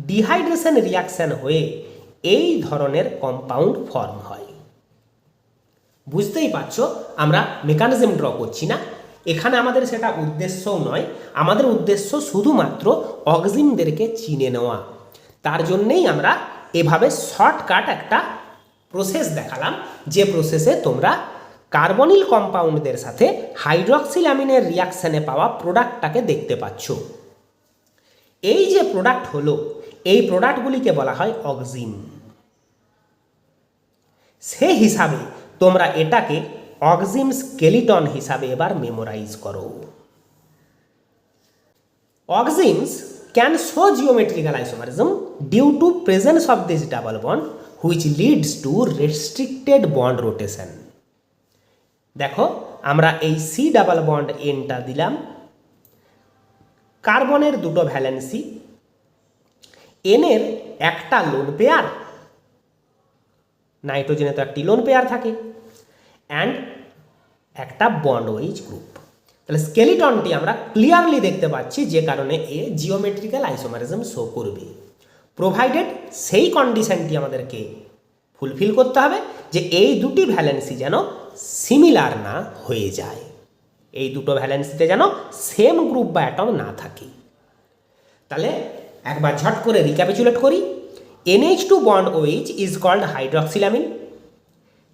ডিহাইড্রেশন রিয়াকশান হয়ে এই ধরনের কম্পাউন্ড ফর্ম হয়। বুঝতেই পারছো আমরা মেকানিজম ড্র করছি না, এখানে আমাদের সেটা উদ্দেশ্যও নয়, আমাদের উদ্দেশ্য শুধুমাত্র অক্সিমদেরকে চিনে নেওয়া। তার জন্যেই আমরা এভাবে শর্টকাট একটা প্রসেস দেখালাম, যে প্রসেসে তোমরা কার্বনিল কম্পাউন্ডদের সাথে হাইড্রক্সিল অ্যামিনের রিয়াকশানে পাওয়া প্রোডাক্টটাকে দেখতে পাচ্ছ। এই যে প্রোডাক্ট হলো, এই প্রোডাক্টগুলিকে বলা হয় অক্সিম। সে হিসাবে তোমরা এটাকে অক্সিম স্কেলিটন হিসাবে এবার মেমোরাইজ করো। Oximes can show geometrical isomerism due to presence of this double bond which leads to restricted bond rotation. দেখো আমরা এই C ডাবল বন্ড Nটা দিলাম, কার্বনের দুটো ভ্যালেন্সি, N-এর একটা লোন পেয়ার, নাইট্রোজেনে তো একটি লোন পেয়ার থাকে, অ্যান্ড একটা বন্ড ওইচ গ্রুপ। তাহলে স্কেলিটনটি আমরা ক্লিয়ারলি দেখতে পাচ্ছি, যে কারণে এ জিওমেট্রিক্যাল আইসোমারিজম শো করবে, প্রোভাইডেড সেই কন্ডিশনটি আমাদেরকে ফুলফিল করতে হবে যে এই দুটি ভ্যালেন্সি যেন সিমিলার না হয়ে যায়, এই দুটো ভ্যালেন্সিতে যেন সেম গ্রুপ বা অ্যাটম না থাকে। তাহলে একবার ঝট করে রিক্যাপিচুলেট করি। NH2 bond OH is called hydroxylamine,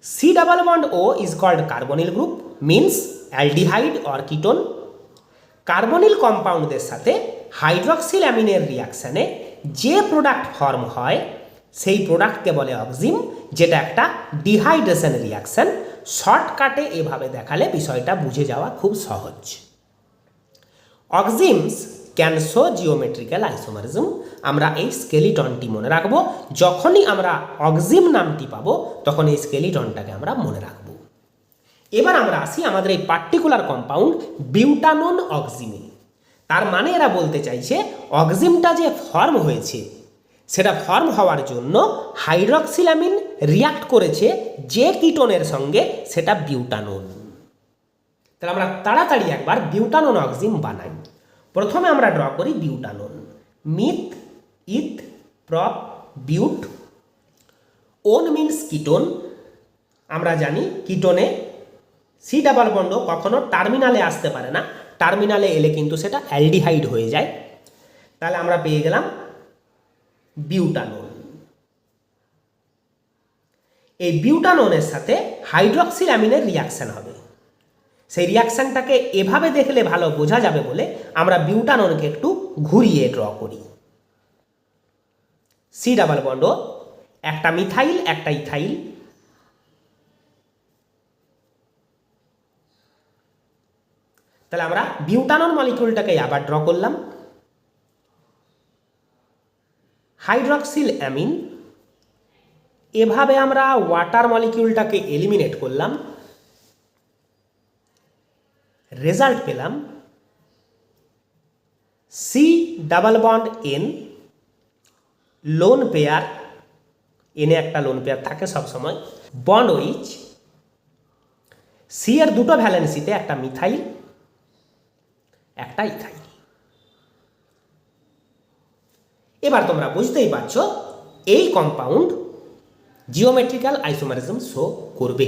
C double bond O is called carbonyl group means aldehyde or ketone. Carbonyl কম্পাউন্ডদের সাথে হাইড্রক্সিল অ্যামিনের রিয়াকশানে যে প্রোডাক্ট ফর্ম হয় সেই প্রোডাক্টকে বলে অক্সিম, যেটা একটা ডিহাইড্রেশন রিয়াকশান। শর্টকাটে এভাবে দেখালে বিষয়টা বুঝে যাওয়া খুব সহজ। অক্সিমস ক্যান শো জিওমেট্রিক্যাল আইসোমারিজম, আমরা এই স্কেলিটনটি মনে রাখবো, যখনই আমরা অক্সিম নামটি পাবো তখন এই স্কেলিটনটাকে আমরা মনে রাখবো। এবার আমরা আসি আমাদের এই পার্টিকুলার কম্পাউন্ড বিউটানোন অক্সিমে। তার মানে এরা বলতে চাইছে অক্সিমটা যে ফর্ম হয়েছে সেটা ফর্ম হওয়ার জন্য হাইড্রক্সিলামিন রিয়াক্ট করেছে যে কিটোনের সঙ্গে, সেটা বিউটানোন। তাহলে আমরা তাড়াতাড়ি একবার বিউটানোন অক্সিম বানাই। প্রথমে আমরা ড্র করি butanone, meth eth prop but, one means ketone. আমরা জানি কিটোনে C ডাবল বন্ড কখনো টার্মিনালে আসতে পারে না, টার্মিনালে এলে কিন্তু সেটা অ্যালডিহাইড হয়ে যায়। তাহলে আমরা পেয়ে গেলাম বিউটানোন। এই বিউটানোনের সাথে হাইড্রক্সিল অ্যামিনের রিয়াকশান হবে, সেই রিয়াকশানটাকে এভাবে দেখলে ভালো বোঝা যাবে বলে আমরা বিউটানোনকে একটু ঘুরিয়ে ড্র করি। C ডাবল বন্ড, একটা মিথাইল একটা ইথাইল, তাহলে আমরা বিউটানোন মলিকিউলটাকে আবার ড্র করলাম। হাইড্রক্সিল অ্যামিন, এভাবে আমরা ওয়াটার মলিকিউলটাকে এলিমিনেট করলাম, রেজাল্ট পেলাম C double bond N, lone pair, এনে একটা লোন পেয়ার থাকে সবসময়, বন্ড ওইচ, C এর দুটো ভ্যালেন্সিতে একটা মিথাইল একটা ইথাইল। এবার তোমরা বুঝতেই পারছো এই কম্পাউন্ড জিওমেট্রিক্যাল আইসোমারিজম শো করবে,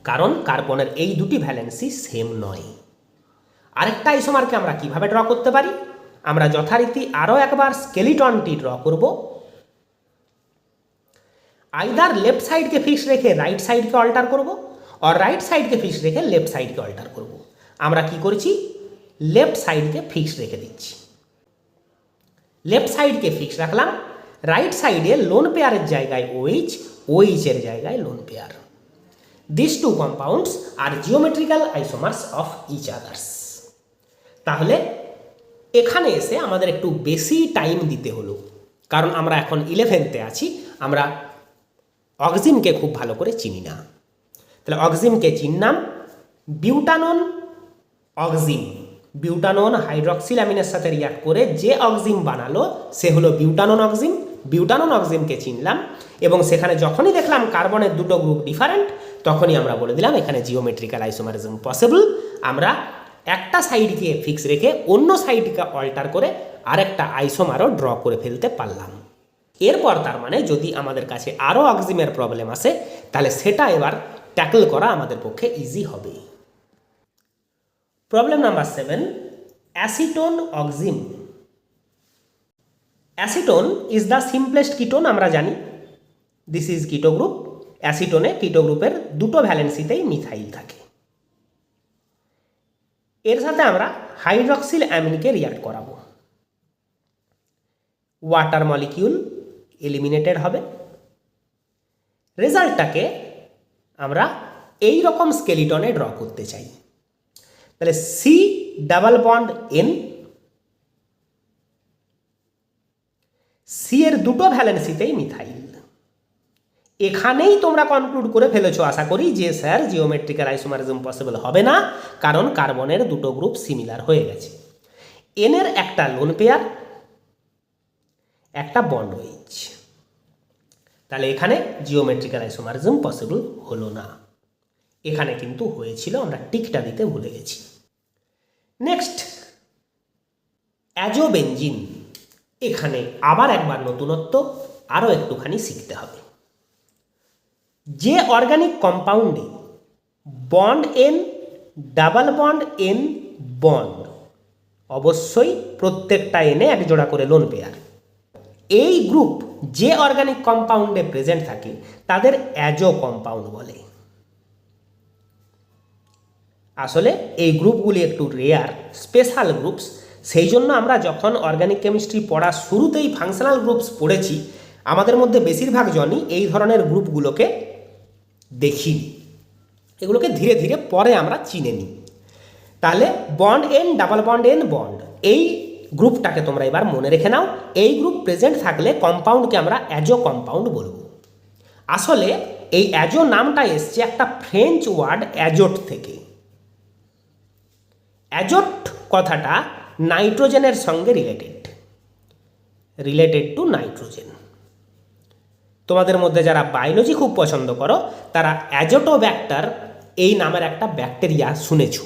কারণ কার্বনের এই দুটি ভ্যালেন্সি সেম নয়। আরেকটা আইসোমারকে আমরা কিভাবে ড্র করতে পারি? আমরা যথারীতি আরও একবার স্কেলিটনটি ড্র করব। আইদার লেফট সাইডকে ফিক্স রেখে রাইট সাইডকে অল্টার করব, আর রাইট সাইডকে ফিক্স রেখে লেফট সাইডকে অল্টার করব। আমরা কি করছি? লেফট সাইডকে ফিক্স রেখে দিচ্ছি। লেফট সাইডকে ফিক্স রাখলাম, রাইট সাইডে লোন পেয়ারের জায়গায় OH, OH এর জায়গায় lone pair. This two compounds are geometrical isomers of each others. তাহলে এখানে এসে আমাদের একটু বেশি টাইম দিতে হলো, কারণ আমরা এখন 11th আছি, আমরা অক্সিমকে খুব ভালো করে চিনি না। তাহলে অক্সিমকে চিনলাম, বিউটানন অক্সিম, বিউটানন হাইড্রক্সিল অ্যামিনের সাথে রিয়াক্ট করে যে অক্সিম বানালো সে হলো বিউটানন অক্সিম। বিউটানন অক্সিমকে চিনলাম এবং সেখানে যখনই দেখলাম কার্বনের দুটো গ্রুপ ডিফারেন্ট, তখনই আমরা বলে দিলাম এখানে জিওমেট্রিক্যাল আইসোমারিজম পসিবল। আমরা একটা সাইডকে ফিক্স রেখে অন্য সাইডকে অল্টার করে আরেকটা আইসোমারও ড্র করে ফেলতে পারলাম। এরপর তার মানে যদি আমাদের কাছে আরও অক্সিমের প্রবলেম আসে, তাহলে সেটা এবার ট্যাকল করা আমাদের পক্ষে ইজি হবে। Problem number 7, acetone অক্সিম। Acetone is the simplest ketone, আমরা জানি। দিস ইজ কিটো গ্রুপ। অ্যাসিটোনে কিটো গ্রুপের দুটো ভ্যালেন্সিতেই মিথাইল থাকে। এর সাথে আমরা হাইড্রক্সিল অ্যামিনকে রিয়াক্ট করাবো। ওয়াটার মলিকিউল এলিমিনেটেড হবে। রেজাল্টটাকে আমরা এই রকম স্কেলিটনে ড্র করতে চাই। তাহলে C double bond N, C এর দুটো ভ্যালেন্সিতেই মিথাইল। এখানেই তোমরা কনক্লুড করে ফেলেছো আশা করি যে স্যার জিওমেট্রিক্যাল আইসোমারিজম পসিবল হবে না, কারণ কার্বনের দুটো গ্রুপ সিমিলার হয়ে গেছে। এন এর একটা লোন পেয়ার, একটা বন্ড OH। তাহলে এখানে জিওমেট্রিক্যাল আইসোমারিজম পসিবল হলো না। এখানে কিন্তু হয়েছিল, আমরা টিকটা দিতে ভুলে গেছি। Next, azobenzene. এখানে আবার একবার নতুনত্ব আরও একটুখানি শিখতে হবে। যে অর্গানিক কম্পাউন্ডে bond N, double bond N, bond, অবশ্যই প্রত্যেকটা এনে এক জোড়া করে লোন পেয়ার, এই গ্রুপ যে অর্গানিক কম্পাউন্ডে প্রেজেন্ট থাকে তাদের অ্যাজো কম্পাউন্ড বলে। আসলে এই গ্রুপগুলি একটু রেয়ার, স্পেশাল গ্রুপস। সেই জন্য আমরা যখন অর্গানিক কেমিস্ট্রি পড়ার শুরুতেই ফাংশনাল গ্রুপস পড়েছি, আমাদের মধ্যে বেশিরভাগ জনই এই ধরনের গ্রুপগুলোকে দেখিনি, এগুলোকে ধীরে ধীরে পরে আমরা চিনে নিই। তাহলে bond N, double bond N, bond, এই গ্রুপটাকে তোমরা এবার মনে রেখে নাও। এই গ্রুপ প্রেজেন্ট থাকলে কম্পাউন্ডকে আমরা অ্যাজো কম্পাউন্ড বলবো। আসলে এই অ্যাজো নামটা এসছে একটা ফ্রেঞ্চ ওয়ার্ড অ্যাজোট থেকে। অ্যাজোট কথাটা নাইট্রোজেনের সঙ্গে রিলেটেড টু নাইট্রোজেন। তোমাদের মধ্যে যারা বায়োলজি খুব পছন্দ করো তারা অ্যাজোটোব্যাক্টার এই নামের একটা ব্যাকটেরিয়া শুনেছো,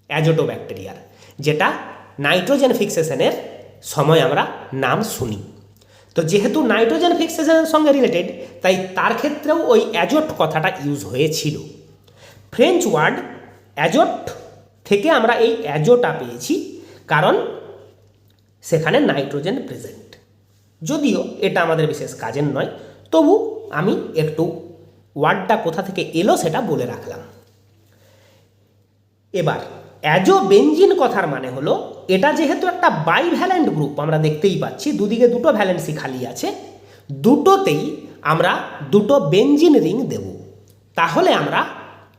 অ্যাজোটোব্যাক্টেরিয়ার, যেটা নাইট্রোজেন ফিক্সেশনের সময় আমরা নাম শুনি। তো যেহেতু নাইট্রোজেন ফিক্সেশনের সঙ্গে রিলেটেড, তাই তার ক্ষেত্রেও ওই অ্যাজোট কথাটা ইউজ হয়েছিল। ফ্রেঞ্চ ওয়ার্ড অ্যাজোট থেকে আমরা এই অ্যাজোটা পেয়েছি, কারণ সেখানে নাইট্রোজেন প্রেজেন্ট। যদিও এটা আমাদের বিশেষ কাজের নয়, তবু আমি একটু ওয়ার্ডটা কোথা থেকে এলো সেটা বলে রাখলাম। এবার অ্যাজোবেনজিন কথার মানে হলো এটা যেহেতু একটা বাইভ্যালেন্ট গ্রুপ, আমরা দেখতেই পাচ্ছি দুদিকে দুটো ভ্যালেন্সি খালি আছে, দুটোতেই আমরা দুটো বেনজিন রিং দেব, তাহলে আমরা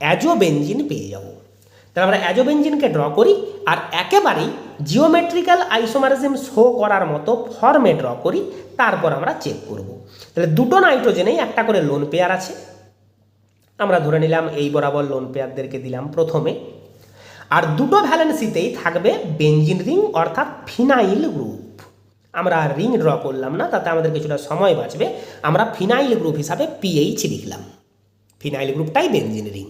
অ্যাজোবেনজিন পেয়ে যাব। তাহলে আমরা অ্যাজোবেনজিনকে ড্র করি আর একেবারেই জিওমেট্রিক্যাল আইসোমারিজম শো করার মতো ফর্মে ড্র করি, তারপর আমরা চেক করব। তাহলে দুটো নাইট্রোজেনেই একটা করে লোন পেয়ার আছে, আমরা ধরে নিলাম এই বরাবর লোন পেয়ারদেরকে দিলাম প্রথমে, আর দুটো ভ্যালেন্সিতেই থাকবে বেনজিন রিং অর্থাৎ ফিনাইল গ্রুপ। আমরা রিং ড্র করলাম না, তাতে আমাদের কিছুটা সময় বাঁচবে। আমরা ফিনাইল গ্রুপ হিসাবে PH লিখলাম, ফিনাইল গ্রুপটাই বেনজিন রিং।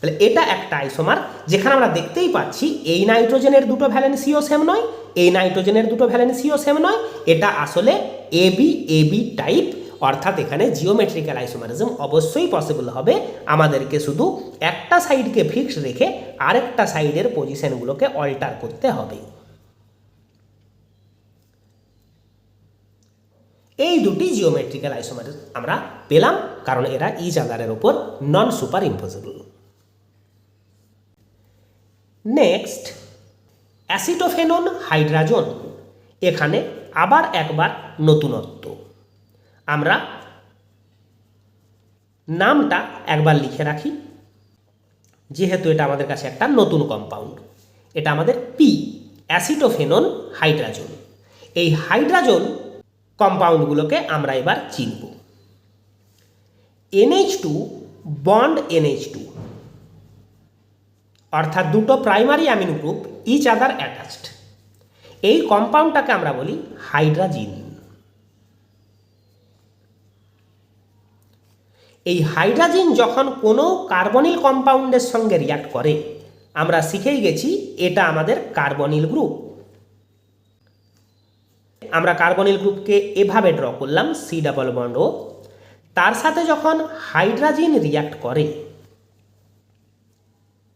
তাহলে এটা একটা আইসোমার যেখানে আমরা দেখতেই পাচ্ছি এই নাইট্রোজেনের দুটো ভ্যালেন্সিও সেম নয়, এই নাইট্রোজেনের দুটো ভ্যালেন্সিও সেম নয়, এটা আসলে এবি এবি টাইপ, অর্থাৎ এখানে জিওমেট্রিক্যাল আইসোমারিজম অবশ্যই পসিবল হবে। আমাদেরকে শুধু একটা সাইডকে ফিক্সড রেখে আরেকটা সাইডের পজিশনগুলোকে অল্টার করতে হবে। এই দুটি জিওমেট্রিক্যাল আইসোমারিজম আমরা পেলাম, কারণ এরা ইচ আদারের ওপর non superimposable. Next, acetophenone hydrazone. এখানে আবার একবার নতুনত্ব। আমরা নামটা একবার লিখে রাখি, যেহেতু এটা আমাদের কাছে একটা নতুন কম্পাউন্ড। এটা আমাদের পি, অ্যাসিটোফেনন হাইড্রাজোন। এই হাইড্রাজোন কম্পাউন্ডগুলোকে আমরা এবার চিনব। NH2 বন্ড NH2, অর্থাৎ দুটো primary amino group each other attached, এই কম্পাউন্ডটাকে আমরা বলি হাইড্রাজিন। এই হাইড্রাজিন যখন কোনো কার্বনিল কম্পাউন্ডের সঙ্গে রিয়াক্ট করে, আমরা শিখেই গেছি এটা আমাদের কার্বনিল গ্রুপ। আমরা কার্বনিল গ্রুপকে এভাবে ড্র করলাম, সি ডাবল বন্ড ও, তার সাথে যখন হাইড্রাজিন রিয়াক্ট করে,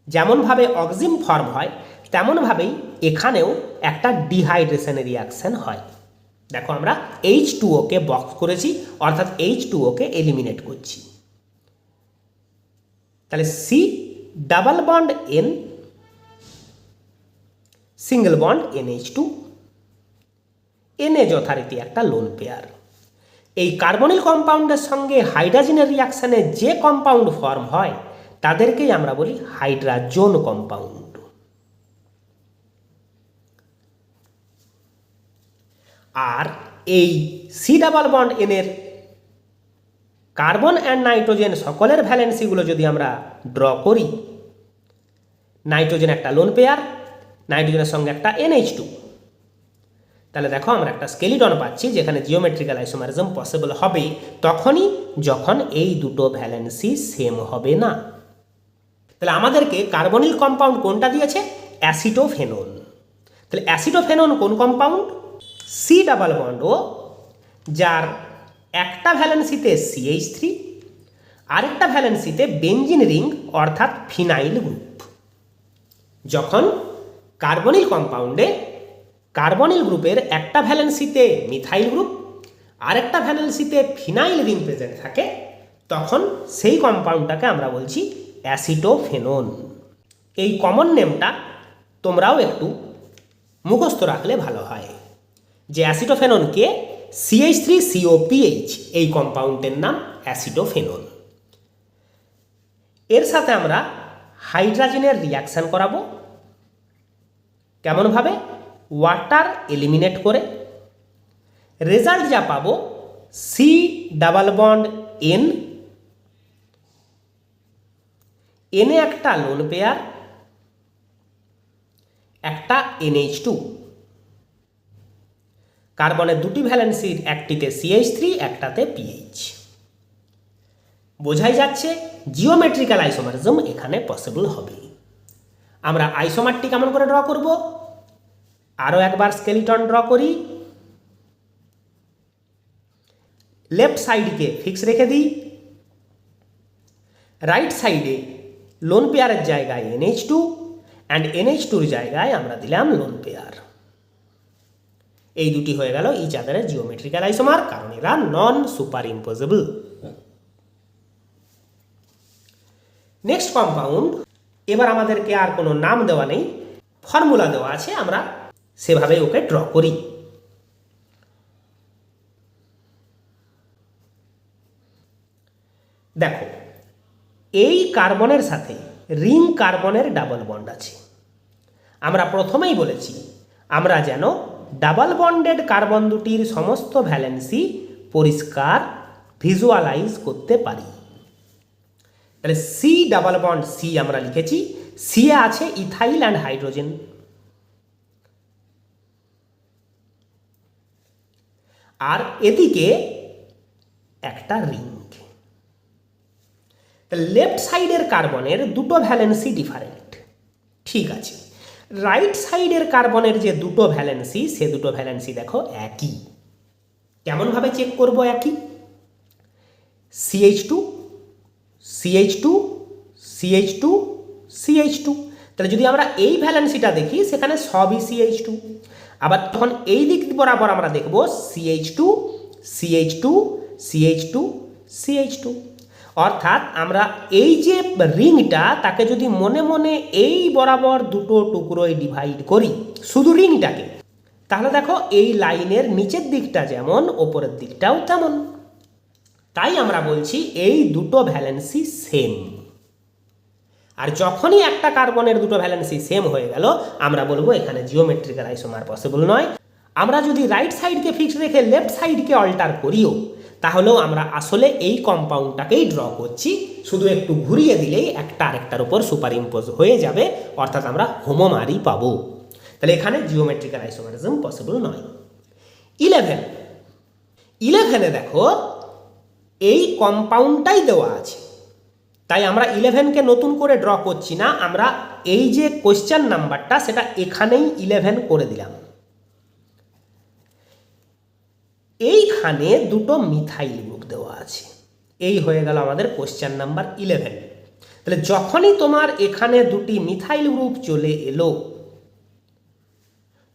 যেমনভাবে অক্সিম ফর্ম হয় তেমনভাবেই এখানেও একটা ডিহাইড্রেশনের রিয়াকশন হয়। দেখো আমরা H2O কে বক্স করেছি, অর্থাৎ H2O কে এলিমিনেট করছি। তাহলে C double bond N, single bond NH2, এনে যথারীতি একটা লোন পেয়ার। এই কার্বনিল কম্পাউন্ডের সঙ্গে হাইড্রাজিনের রিয়াকশানে যে কম্পাউন্ড ফর্ম হয় তাদেরকেই আমরা বলি হাইড্রাজোন কম্পাউন্ড। আর এই সি ডাবল বন্ড এনের কার্বন অ্যান্ড নাইট্রোজেন সকলের ভ্যালেন্সিগুলো যদি আমরা ড্র করি, নাইট্রোজেন একটা লোন পেয়ার, নাইট্রোজেনের সঙ্গে একটা NH2, তাহলে দেখো আমরা একটা স্কেলিটন পাচ্ছি যেখানে জিওমেট্রিক্যাল আইসোমারিজম পসিবল হবে তখনই যখন এই দুটো ভ্যালেন্সি সেম হবে না। তাহলে আমাদেরকে কার্বনিল কম্পাউন্ড কোনটা দিয়েছে? অ্যাসিটোফেনন। তাহলে অ্যাসিটোফেনন কোন কম্পাউন্ড? সি ডাবল বন্ড ও, যার একটা ভ্যালেন্সিতে CH3, আরেকটা ভ্যালেন্সিতে বেঞ্জিন রিং অর্থাৎ ফিনাইল গ্রুপ। যখন কার্বনিল কম্পাউন্ডে কার্বনিল গ্রুপের একটা ভ্যালেন্সিতে মিথাইল গ্রুপ, আরেকটা ভ্যালেন্সিতে ফিনাইল রিং প্রেজেন্ট থাকে, তখন সেই কম্পাউন্ডটাকে আমরা বলছি অ্যাসিটোফেনন। এই কমন নেমটা তোমরাও একটু মুখস্থ রাখলে ভালো হয়, যে অ্যাসিটোফেননকে CH3COPH এই কম্পাউন্ডের নাম অ্যাসিটোফেনন। এর সাথে আমরা হাইড্রাজেনের রিয়াকশান করাবো। কেমনভাবে? ওয়াটার এলিমিনেট করে। রেজাল্ট যা পাবো, সি ডাবল বন্ড এন, এনে একটা লোন পেয়ার, একটা NH2, কার্বনের দুটি ভ্যালেন্সির একটিতে CH3 একটাতে PH। বোঝাই যাচ্ছে জিওমেট্রিক্যাল আইসোমারিজম এখানে পসিবল হবে। আমরা আইসোমারটি কেমন করে ড্র করব? আরও একবার স্কেলিটন ড্র করি। লেফট সাইডকে ফিক্স রেখে দিই, রাইট সাইডে লোন পেয়ারের জায়গায় NH2 অ্যান্ড NH2-র জায়গায় আমরা দিলাম লোন পেয়ার। এই দুটি হয়ে গেল ইচ আদারের জিওমেট্রিক্যাল আইসোমার, কারণ এরা নন সুপার ইম্পোজেবল। নেক্সট কম্পাউন্ড, এবার আমাদেরকে আর কোনো নাম দেওয়া নেই, ফর্মুলা দেওয়া আছে, আমরা সেভাবেই ওকে ড্র করি। দেখো, এই কার্বনের সাথে রিং কার্বনের ডাবল বন্ড আছে। আমরা প্রথমেই বলেছি আমরা যেন ডাবল বন্ডেড কার্বন দুটির সমস্ত ভ্যালেন্সি পরিষ্কার ভিজুয়ালাইজ করতে পারি। তাহলে সি ডাবল বন্ড সি আমরা লিখেছি, সি এ আছে ইথাইল অ্যান্ড হাইড্রোজেন। আর এদিকে একটা রিং। তাহলে লেফট সাইডের কার্বনের দুটো ভ্যালেন্সি ডিফারেন্ট, ঠিক আছে। রাইট সাইডের কার্বনের যে দুটো ভ্যালেন্সি, সে দুটো ভ্যালেন্সি দেখো একই। কেমনভাবে চেক করব একই? CH2 CH2 CH2 CH2। তাহলে যদি আমরা এই ভ্যালেন্সিটা দেখি সেখানে সবই CH2। আবার তখন এই দিক বরাবর আমরা দেখব CH2 CH2 CH2 CH2। অর্থাৎ আমরা এই যে রিংটা তাকে যদি মনে মনে এই বরাবর দুটো টুকরোয় ডিভাইড করি শুধু রিংটাকে, তাহলে দেখো এই লাইনের নিচের দিকটা যেমন ওপরের দিকটাও তেমন। তাই আমরা বলছি এই দুটো ভ্যালেন্সি সেম। আর যখনই একটা কার্বনের দুটো ভ্যালেন্সি সেম হয়ে গেল আমরা বলবো এখানে জিওমেট্রিক্যাল আইসোমার পসিবল নয়। আমরা যদি রাইট সাইডকে ফিক্স রেখে লেফট সাইডকে অল্টার করিও তাহলেও আমরা আসলে এই কম্পাউন্ডটাকেই ড্র করছি, শুধু একটু ঘুরিয়ে দিলেই একটা আরেকটার উপর সুপার ইম্পোজ হয়ে যাবে, অর্থাৎ আমরা হোমোমারি পাবো। তাহলে এখানে জিওমেট্রিক্যাল আইসোমারিজম পসিবল নয়। 11 দেখো এই কম্পাউন্ডটাই দেওয়া আছে, তাই আমরা 11কে নতুন করে ড্র করছি না, আমরা এই যে কোশ্চেন নাম্বারটা সেটা এখানেই 11 করে দিলাম। এইখানে দুটো মিথাইল গ্রুপ দেওয়া আছে, এই হয়ে গেল আমাদের কোশ্চেন নাম্বার 11। তাহলে যখনই তোমার এখানে দুটি মিথাইল গ্রুপ চলে এলো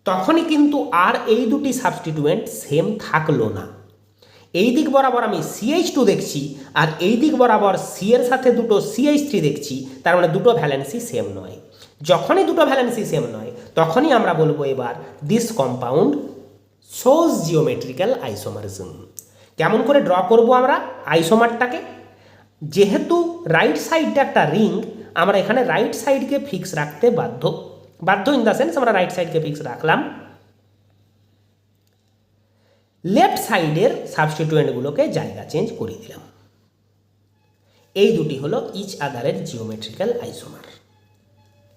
তখনই কিন্তু আর এই দুটি সাবস্টিটিউয়েন্ট সেম থাকলো না। এই দিক বরাবর আমি CH2 দেখছি আর এই দিক বরাবর C এর সাথে দুটো CH3 দেখছি, তার মানে দুটো ভ্যালেন্সি সেম নয়। যখনই দুটো ভ্যালেন্সি সেম নয় তখনই আমরা বলবো এবার this compound shows geometrical isomerism. কেমন করে ড্র করব আমরা আইসোমারটাকে? যেহেতু রাইট সাইডটা একটা রিং, আমরা এখানে রাইট সাইডকে ফিক্স রাখতে বাধ্য ইন দ্য সেন্স আমরা রাইট সাইডকে ফিক্স রাখলাম, লেফট সাইডের সাবস্টিটিউয়েন্টগুলোকে জায়গা চেঞ্জ করে দিলাম। এই দুটি হলো ইচ আদারের জিওমেট্রিক্যাল আইসোমার।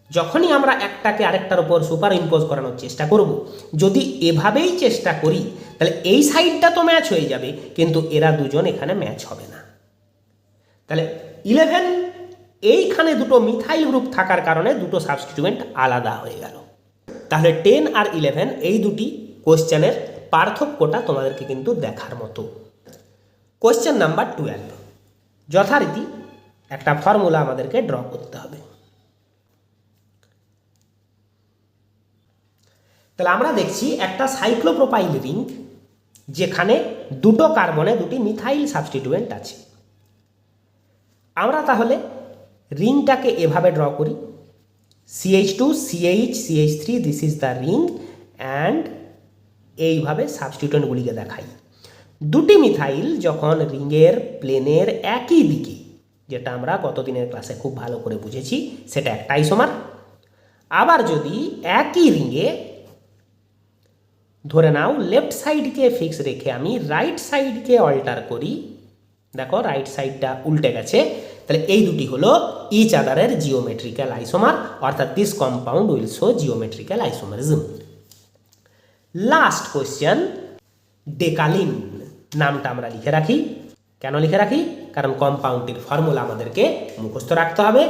যখনই আমরা একটাকে আরেকটার উপর সুপার ইম্পোজ করানোর চেষ্টা করব, যদি এভাবেই চেষ্টা করি তাহলে এই সাইডটা তো ম্যাচ হয়ে যাবে, কিন্তু এরা দুজন এখানে ম্যাচ হবে না। তাহলে 11 এইখানে দুটো মিথাইল গ্রুপ থাকার কারণে দুটো সাবস্টিটিউয়েন্ট আলাদা হয়ে গেল। তাহলে 10 আর 11 এই দুটি কোশ্চেনের পার্থক্যটা তোমাদেরকে কিন্তু দেখার মতো। কোশ্চেন নাম্বার 12, যথারীতি একটা ফর্মুলা আমাদেরকে ড্র করতে হবে। তাহলে আমরা দেখছি একটা সাইক্লোপ্রোপাইল রিং যেখানে দুটো কার্বনে দুটি মিথাইল সাবস্টিটিউয়েন্ট আছে। আমরা তাহলে রিংটাকে এভাবে ড্র করি, CH2 CH CH3 this is the ring, and এইভাবে সাবস্টিটিউয়েন্টগুলিকে দেখাই। দুটি মিথাইল যখন রিংয়ের প্লেনের একই দিকে, যেটা আমরা গতদিনের ক্লাসে খুব ভালো করে বুঝেছি, সেটা একটা আইসোমার। আবার যদি একই রিংয়ে ধরে নাও লেফট সাইডকে ফিক্স রেখে আমি রাইট সাইডকে অল্টার করি, দেখো রাইট সাইডটা উল্টে গেছে, তাহলে এই দুটি হলো ইচ আদারের জিওমেট্রিক্যাল আইসোমার, অর্থাৎ this compound will show geometrical isomerism. Last question, decalin নামটা আমরা লিখে রাখি। কেন লিখে রাখি? কারণ কম্পাউন্ডটির ফর্মুলা আমাদেরকে মুখস্থ রাখতে হবে।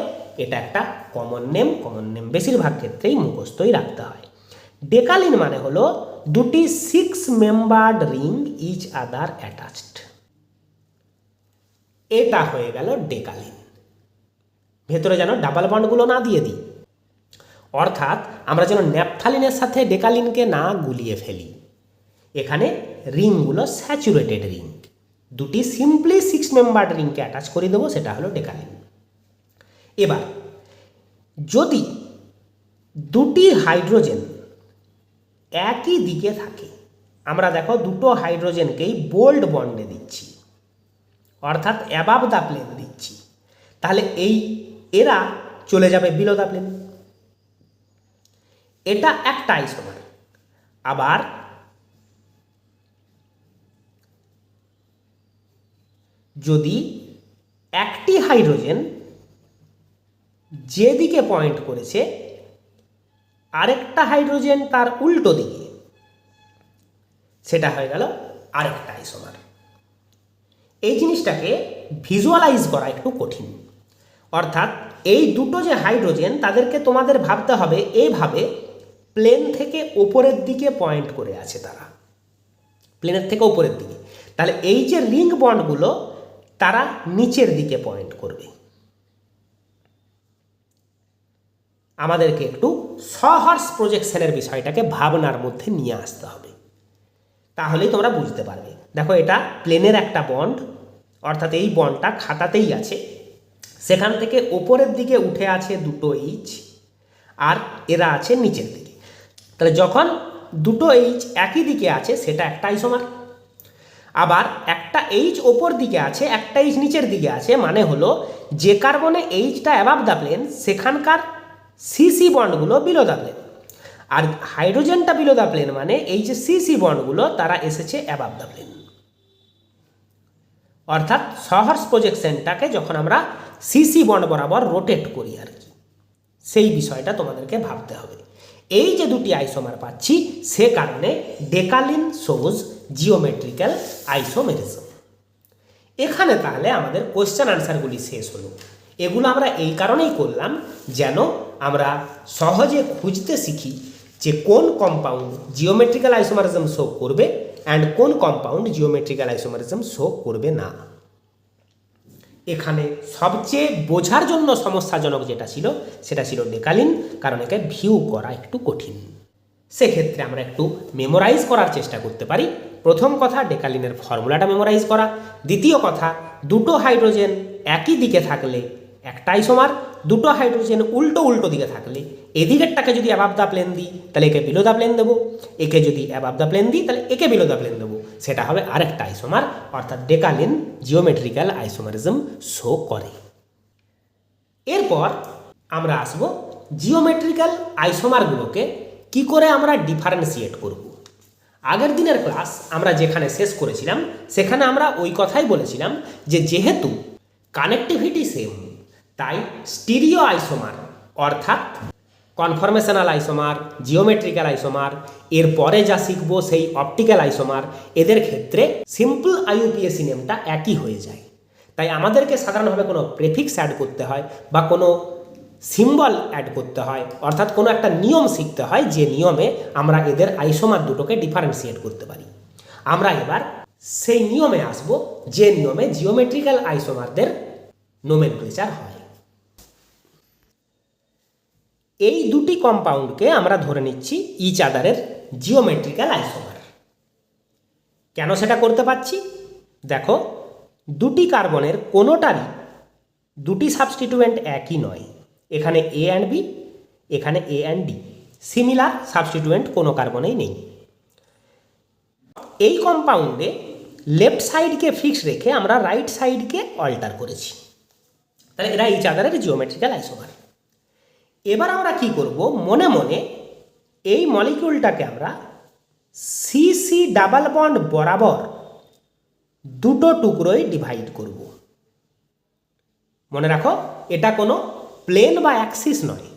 এটা একটা কমন নেম বেশিরভাগ ক্ষেত্রেই মুখস্থই রাখতে হয়। ডেকালিন মানে হলো দুটি 6 membered ring each other attached. এটা হয়ে গেল ডেকালিন। ভেতরে যেন ডাবল বন্ডগুলো না দিয়ে দিই, অর্থাৎ আমরা যেন ন্যাপথালিনের সাথে ডেকালিনকে না গুলিয়ে ফেলি। এখানে রিংগুলো স্যাচুরেটেড রিং, দুটি সিম্পলি 6 মেম্বার্ড রিংকে অ্যাটাচ করে দেবো, সেটা হলো ডেকালিন। এবার যদি দুটি হাইড্রোজেন একই দিকে থাকে, আমরা দেখো দুটো হাইড্রোজেনকেই বোল্ড বন্ডে দিচ্ছি, অর্থাৎ অ্যাবাভ দ্য প্লেন দিচ্ছি, তাহলে এরা চলে যাবে বিলো দ্য প্লেন। এটা একটা আইসোমার। আবার যদি একটি হাইড্রোজেন যেদিকে পয়েন্ট করেছে আরেকটা হাইড্রোজেন তার উল্টো দিকে, সেটা হয়ে গেল আরেকটা আইসোমার। এই জিনিসটাকে ভিজুয়ালাইজ করা একটু কঠিন, অর্থাৎ এই দুটো যে হাইড্রোজেন তাদেরকে তোমাদের ভাবতে হবে এইভাবে প্লেন থেকে ওপরের দিকে পয়েন্ট করে আছে, তারা প্লেনের থেকে ওপরের দিকে। তাহলে এই যে রিং বন্ডগুলো তারা নিচের দিকে পয়েন্ট করবে। আমাদেরকে একটু সহর্স প্রজেকশনের বিষয়টাকে ভাবনার মধ্যে নিয়ে আসতে হবে, তাহলেই তোমরা বুঝতে পারবে। দেখো এটা প্লেনের একটা বন্ড, অর্থাৎ এই বন্ডটা খাতাতেই আছে, সেখান থেকে ওপরের দিকে উঠে আছে দুটো এইচ, আর এরা আছে নিচের দিকে। তাহলে যখন দুটো এইচ একই দিকে আছে সেটা একটা আইসোমার, আবার একটা এইচ ওপর দিকে আছে একটা এইচ নিচের দিকে আছে, মানে হলো যে কার্বনে এইচটা অ্যাবাভ দ্য প্লেন সেখানকার সিসি বন্ডগুলো বিলো দ্য প্লেন, আর হাইড্রোজেনটা বিলো দ্য প্লেন মানে এই যে সিসি বন্ডগুলো তারা এসেছে অ্যাবাভ দ্য প্লেন। অর্থাৎ সহর্স প্রজেকশনটাকে যখন আমরা সিসি বন্ড বরাবর রোটেট করি আর কি, সেই বিষয়টা তোমাদেরকে ভাবতে হবে। এই যে দুটি আইসোমার পাচ্ছি সে কারণে ডেকালিন শোজ জিওমেট্রিক্যাল আইসোমেরিজম। এখানে তাহলে আমাদের কোশ্চেন আনসারগুলি শেষ হলো। এগুলো আমরা এই কারণেই করলাম যেন আমরা সহজে খুঁজতে শিখি যে কোন কম্পাউন্ড জিওমেট্রিক্যাল আইসোমারিজম শো করবে অ্যান্ড কোন কম্পাউন্ড জিওমেট্রিক্যাল আইসোমারিজম শো করবে না। এখানে সবচেয়ে বোঝার জন্য সমস্যাজনক যেটা ছিল সেটা ছিল ডেকালিন, কারণ একে ভিউ করা একটু কঠিন। সেক্ষেত্রে আমরা একটু মেমোরাইজ করার চেষ্টা করতে পারি। প্রথম কথা ডেকালিনের ফর্মুলাটা মেমোরাইজ করা, দ্বিতীয় কথা দুটো হাইড্রোজেন একই দিকে থাকলে একটা আইসোমার, দুটো হাইড্রোজেন উল্টো উল্টো দিকে থাকলে এদিকেরটাকে যদি অ্যাবাভ দ্য প্লেন দিই তাহলে একে বিলো দ্য প্লেন দেবো, একে যদি অ্যাবাভ দ্য প্লেন দিই তাহলে একে বিলো দ্য প্লেন দেবো, সেটা হবে আরেকটা আইসোমার। অর্থাৎ ডেকালিন জিওমেট্রিক্যাল আইসোমারিজম শো করে। এরপর আমরা আসব জিওমেট্রিক্যাল আইসোমারগুলোকে কি করে আমরা ডিফারেন্সিয়েট করব। আগের দিনের ক্লাস আমরা যেখানে শেষ করেছিলাম সেখানে আমরা ওই কথাই বলেছিলাম যে যেহেতু কানেক্টিভিটি সেম তাই স্টিরিও আইসোমার অর্থাৎ কনফরমেশনাল আইসোমার, জিওমেট্রিক্যাল আইসোমার, এরপরে যা শিখব সেই অপটিক্যাল আইসোমার, এদের ক্ষেত্রে সিম্পল আইইউপিএসি নেমটা একই হয়ে যায়। তাই আমাদেরকে সাধারণভাবে কোনো প্রেফিক্স অ্যাড করতে হয় বা কোনো সিম্বল অ্যাড করতে হয়, অর্থাৎ কোনো একটা নিয়ম শিখতে হয় যে নিয়মে আমরা এদের আইসোমার দুটোকে ডিফারেন্সিয়েট করতে পারি। আমরা এবার সেই নিয়মে আসব যে নিয়মে জিওমেট্রিক্যাল আইসোমারদের নোমেনক্লেচার হয়। এই দুটি কম্পাউন্ডকে আমরা ধরে নিচ্ছি ইচ আদারের জিওমেট্রিক্যাল আইসোমার। কেন সেটা করতে পারছি? দেখো দুটি কার্বনের কোনোটারই দুটি সাবস্টিটিউয়েন্ট একই নয়। এখানে এ অ্যান্ড বি, এখানে এ অ্যান্ড ডি, সিমিলার সাবস্টিটিউয়েন্ট কোনো কার্বনেই নেই। এই কম্পাউন্ডে লেফট সাইডকে ফিক্স রেখে আমরা রাইট সাইডকে অল্টার করেছি, তাহলে এরা ইচ আদারের জিওমেট্রিক্যাল আইসোমার। এবার আমরা কি করব, মনে মনে এই মলিকিউলটাকে আমরা সিসি ডাবল বন্ড বরাবর দুটো টুকরোয় ডিভাইড করব। মনে রাখো এটা কোনো প্লেন বা অ্যাক্সিস নয়,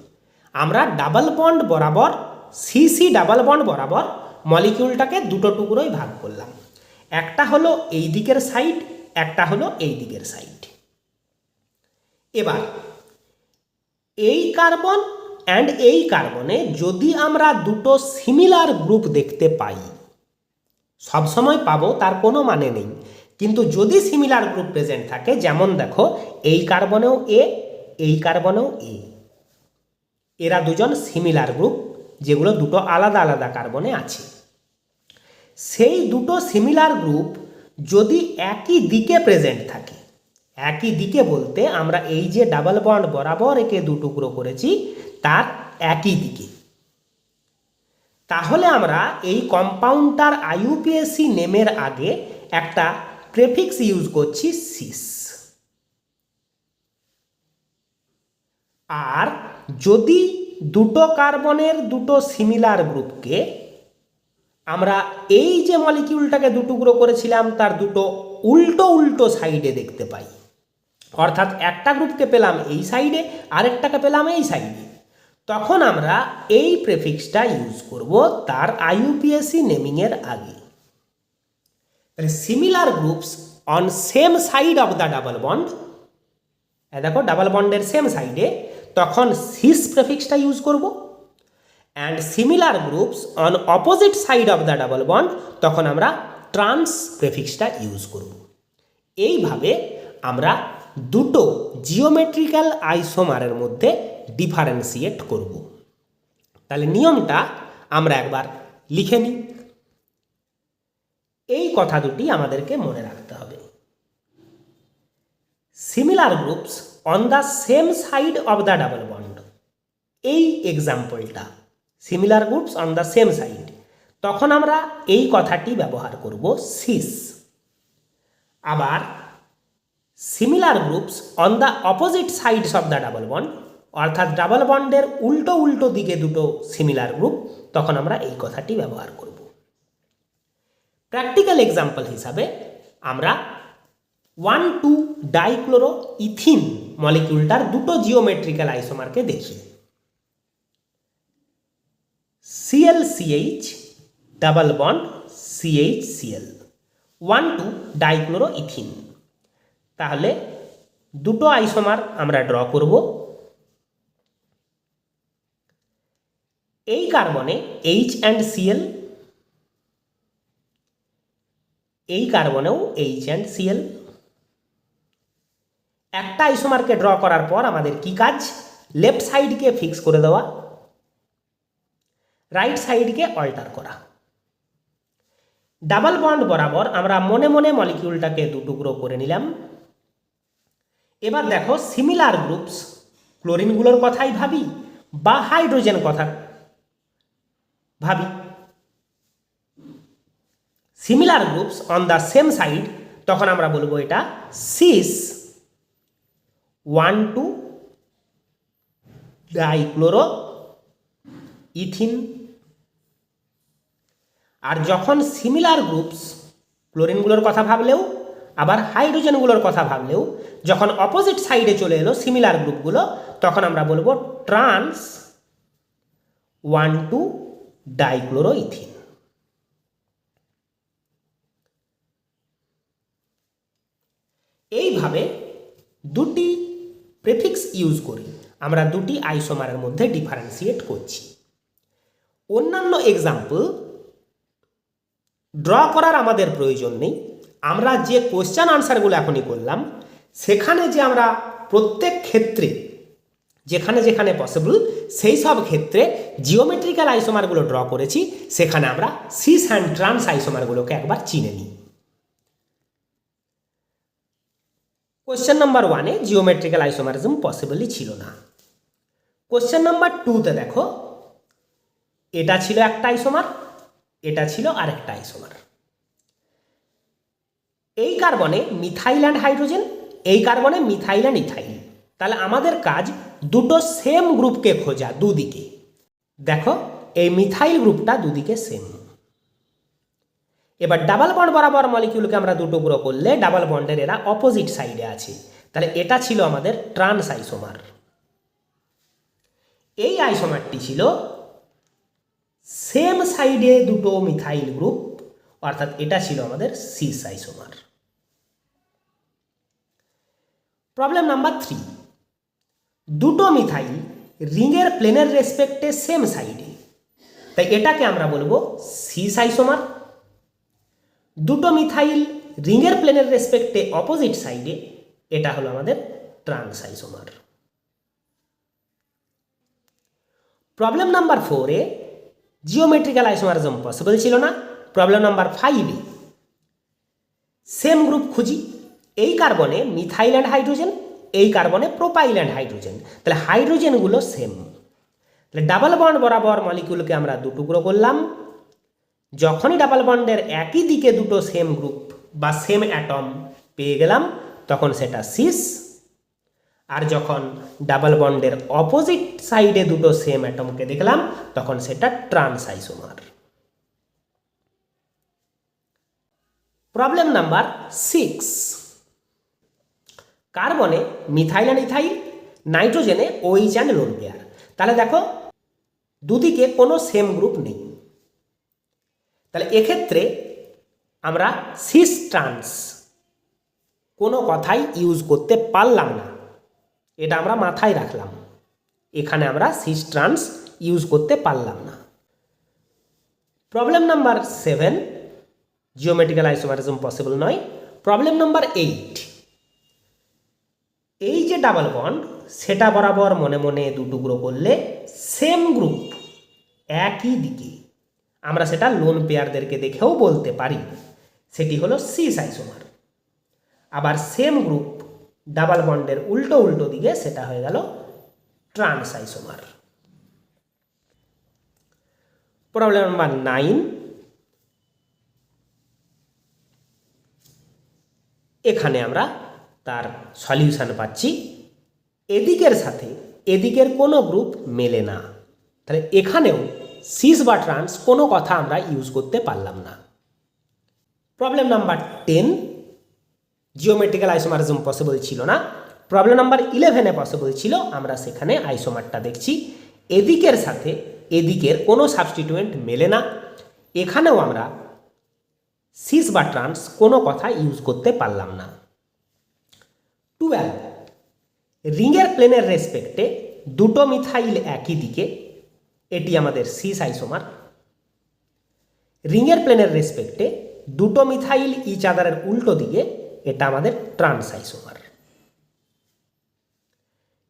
আমরা ডাবল বন্ড বরাবর সিসি ডাবল বন্ড বরাবর মলিকিউলটাকে দুটো টুকরোয় ভাগ করলাম। একটা হলো এই দিকের সাইড, একটা হলো এই দিকের সাইড। এবার এই কার্বন অ্যান্ড এই কার্বনে যদি আমরা দুটো সিমিলার গ্রুপ দেখতে পাই, সবসময় পাবো তার কোনো মানে নেই, কিন্তু যদি সিমিলার গ্রুপ প্রেজেন্ট থাকে, যেমন দেখো এই কার্বনেও এ, এই কার্বনেও এ, এরা দুজন সিমিলার গ্রুপ যেগুলো দুটো আলাদা আলাদা কার্বনে আছে। সেই দুটো সিমিলার গ্রুপ যদি একই দিকে প্রেজেন্ট থাকে, একই দিকে বলতে আমরা এই যে ডাবল বন্ড বরাবর একে দু টুকরো করেছি তার একই দিকে, তাহলে আমরা এই কম্পাউন্ডটার আইইউপিএসি নেমের আগে একটা প্রেফিক্স ইউজ করছি সিস। আর যদি দুটো কার্বনের দুটো সিমিলার গ্রুপকে আমরা এই যে মলিকিউলটাকে দু টুকরো করেছিলাম তার দুটো উল্টো উল্টো সাইডে দেখতে পাই, অর্থাৎ একটা গ্রুপকে পেলাম এই সাইডে আরেকটাকে পেলাম এই সাইডে, তখন আমরা এই প্রেফিক্সটা ইউজ করব তার আইইউপিএসি নেমিংয়ের আগে। তাহলে similar groups on same side of the double bond দেখো ডাবল বন্ডের সেম সাইডে, তখন সিস প্রেফিক্সটা ইউজ করব। And similar groups on opposite side of the double bond, তখন আমরা ট্রান্স প্রেফিক্সটা ইউজ করব। এইভাবে আমরা দুটো জিওমেট্রিক্যাল আইসোমারের মধ্যে ডিফারেন্সিয়েট করব। তাহলে নিয়মটা আমরা একবার লিখে নিই। এই কথা দুটি আমাদেরকে মনে রাখতে হবে। Similar groups on the same side of the double bond, এই এক্সাম্পলটা similar groups on the same side, তখন আমরা এই কথাটি ব্যবহার করব সিস। আবার similar groups on the opposite sides of the double bond, অর্থাৎ ডাবল বন্ডের উল্টো উল্টো দিকে দুটো সিমিলার গ্রুপ, তখন আমরা এই কথাটি ব্যবহার করব। প্র্যাকটিক্যাল এক্সাম্পল হিসাবে আমরা 1,2 ডাইক্লোরো ইথিন মলিকিউলটার দুটো জিওমেট্রিক্যাল আইসোমারকে দেখি। ClCH double bond CHCl 1,2 dichloro ethene. তাহলে দুটো আইসোমার আমরা ড্র করব। এই কার্বনে H অ্যান্ড Cl, এই কার্বনেও H অ্যান্ড Cl। একটা আইসোমারকে ড্র করার পর আমাদের কি কাজ? লেফট সাইডকে ফিক্স করে দেওয়া, রাইট সাইডকে অল্টার করা। ডাবল বন্ড বরাবর আমরা মনে মনে মলিকিউলটাকে দুটুকরো করে নিলাম। এবার দেখো সিমিলার গ্রুপস, ক্লোরিনগুলোর কথাই ভাবি বা হাইড্রোজেন কথা ভাবি। Similar groups on the same side, তখন আমরা বলবো এটা সিস 1,2 ডাইক্লোরো ইথিন। আর যখন সিমিলার গ্রুপস, ক্লোরিনগুলোর কথা ভাবলেও আবার হাইড্রোজেনগুলোর কথা ভাবলেও যখন অপোজিট সাইডে চলে এলো সিমিলার গ্রুপগুলো, তখন আমরা বলবো ট্রান্স 1,2 ডাইক্লোরো ইথিন। এইভাবে দুটি প্রেফিক্স ইউজ করি আমরা দুটি আইসোমারের মধ্যে ডিফারেন্সিয়েট করছি। অন্যান্য এক্সাম্পল ড্র করার আমাদের প্রয়োজন নেই। আমরা যে কোশ্চেন আনসারগুলো এখনই করলাম, সেখানে যে আমরা প্রত্যেক ক্ষেত্রে যেখানে যেখানে পসিবল সেই সব ক্ষেত্রে জিওমেট্রিক্যাল আইসোমারগুলো ড্র করেছি, সেখানে আমরা সিস অ্যান্ড ট্রান্স আইসোমারগুলোকে একবার চিনে নিই। কোশ্চেন নাম্বার 1-এ জিওমেট্রিক্যাল আইসোমারিজম পসিবলই ছিল না। কোশ্চেন নাম্বার 2-তে দেখো, এটা ছিল একটা আইসোমার, এটা ছিল আরেকটা আইসোমার। এই কার্বনে মিথাইল অ্যান্ড হাইড্রোজেন, এই কার্বনে মিথাইল অ্যান্ড ইথাইল। তাহলে আমাদের কাজ দুটো সেম গ্রুপকে খোঁজা দুদিকে। দেখো এই মিথাইল গ্রুপটা দুদিকে সেম। এবার ডাবল বন্ড বরাবর মলিকিউলকে আমরা দুটো গ্রুপ করলে ডাবল বন্ডের এরা অপোজিট সাইডে আছে, তাহলে এটা ছিল আমাদের ট্রান্স আইসোমার। এই আইসোমারটি ছিল সেম সাইডে দুটো মিথাইল গ্রুপ, অর্থাৎ এটা ছিল আমাদের সিস আইসোমার। প্রবলেম নাম্বার 3, দুটো মিথাইল রিংয়ের প্লেনের রেসপেক্টে সেম সাইডে, তাই এটাকে আমরা বলবো সিস আইসোমার। দুটো মিথাইল রিংয়ের প্লেনের রেসপেক্টে অপোজিট সাইডে, এটা হলো আমাদের ট্রান্স আইসোমার। প্রবলেম নাম্বার 4-এ জিওমেট্রিক্যাল আইসোমারিজম পসিবল ছিল না। প্রবলেম নাম্বার 5-এ সেম গ্রুপ খুঁজি। এই কার্বনে মিথাইল অ্যান্ড হাইড্রোজেন, এই কার্বনে প্রোপাইল অ্যান্ড হাইড্রোজেন, তাহলে হাইড্রোজেনগুলো সেম। তাহলে ডাবল বন্ড বরাবর মলিকিউলকে আমরা দুটুকরো করলাম। যখনই ডাবল বন্ডের একই দিকে দুটো সেম গ্রুপ বা সেম অ্যাটম পেয়ে গেলাম, তখন সেটা সিস। আর যখন ডাবল বন্ডের অপোজিট সাইডে দুটো সেম অ্যাটমকে দেখলাম, তখন সেটা ট্রান্স আইসোমার। প্রবলেম নাম্বার 6, কার্বনে মিথাইল অ্যান্ড ইথাইল, নাইট্রোজেনে OH অ্যান্ড লোন পেয়ার। তাহলে দেখো দুদিকে কোনো সেম গ্রুপ নেই, তাহলে এক্ষেত্রে আমরা সিস ট্রান্স কোনো কথাই ইউজ করতে পারলাম না। এটা আমরা মাথায় রাখলাম, এখানে আমরা সিস ট্রান্স ইউজ করতে পারলাম না। Problem number 7, geometrical isomerism possible নয়। প্রবলেম নাম্বার 8, এই যে ডাবল বন্ড সেটা বরাবর মনে মনে দুটুকরো করলে সেম গ্রুপ একই দিকে, আমরা সেটা লোন পেয়ারদেরকে দেখেও বলতে পারি, সেটি হলো সিস আইসোমার। আবার সেম গ্রুপ ডাবল বন্ডের উল্টো উল্টো দিকে সেটা হয়ে গেল ট্রান্স আইসোমার। প্রবলেম নাম্বার 9, এখানে আমরা তার সলিউশন পাচ্ছি। এদিকের সাথে এদিকের কোনো গ্রুপ মেলে না, তাহলে এখানেও সিস বা ট্রান্স কোনো কথা আমরা ইউজ করতে পারলাম না। Problem number 10, geometrical isomerism possible ছিল না। প্রবলেম নাম্বার 11 পসিবল ছিল, আমরা সেখানে আইসোমারটা দেখছি। এদিকের সাথে এদিকের কোনো সাবস্টিটিউয়েন্ট মেলে না, এখানেও আমরা সিস বা ট্রান্স কোনো কথা ইউজ করতে পারলাম না। 12, রিংয়ের প্লেনের রেসপেক্টে দুটো মিথাইল একই দিকে, এটি আমাদের সিস আইসোমার। রিংয়ের প্লেনের রেসপেক্টে দুটো মিথাইল ইচ আদারের উল্টো দিকে, এটা আমাদের ট্রান্স আইসোমার।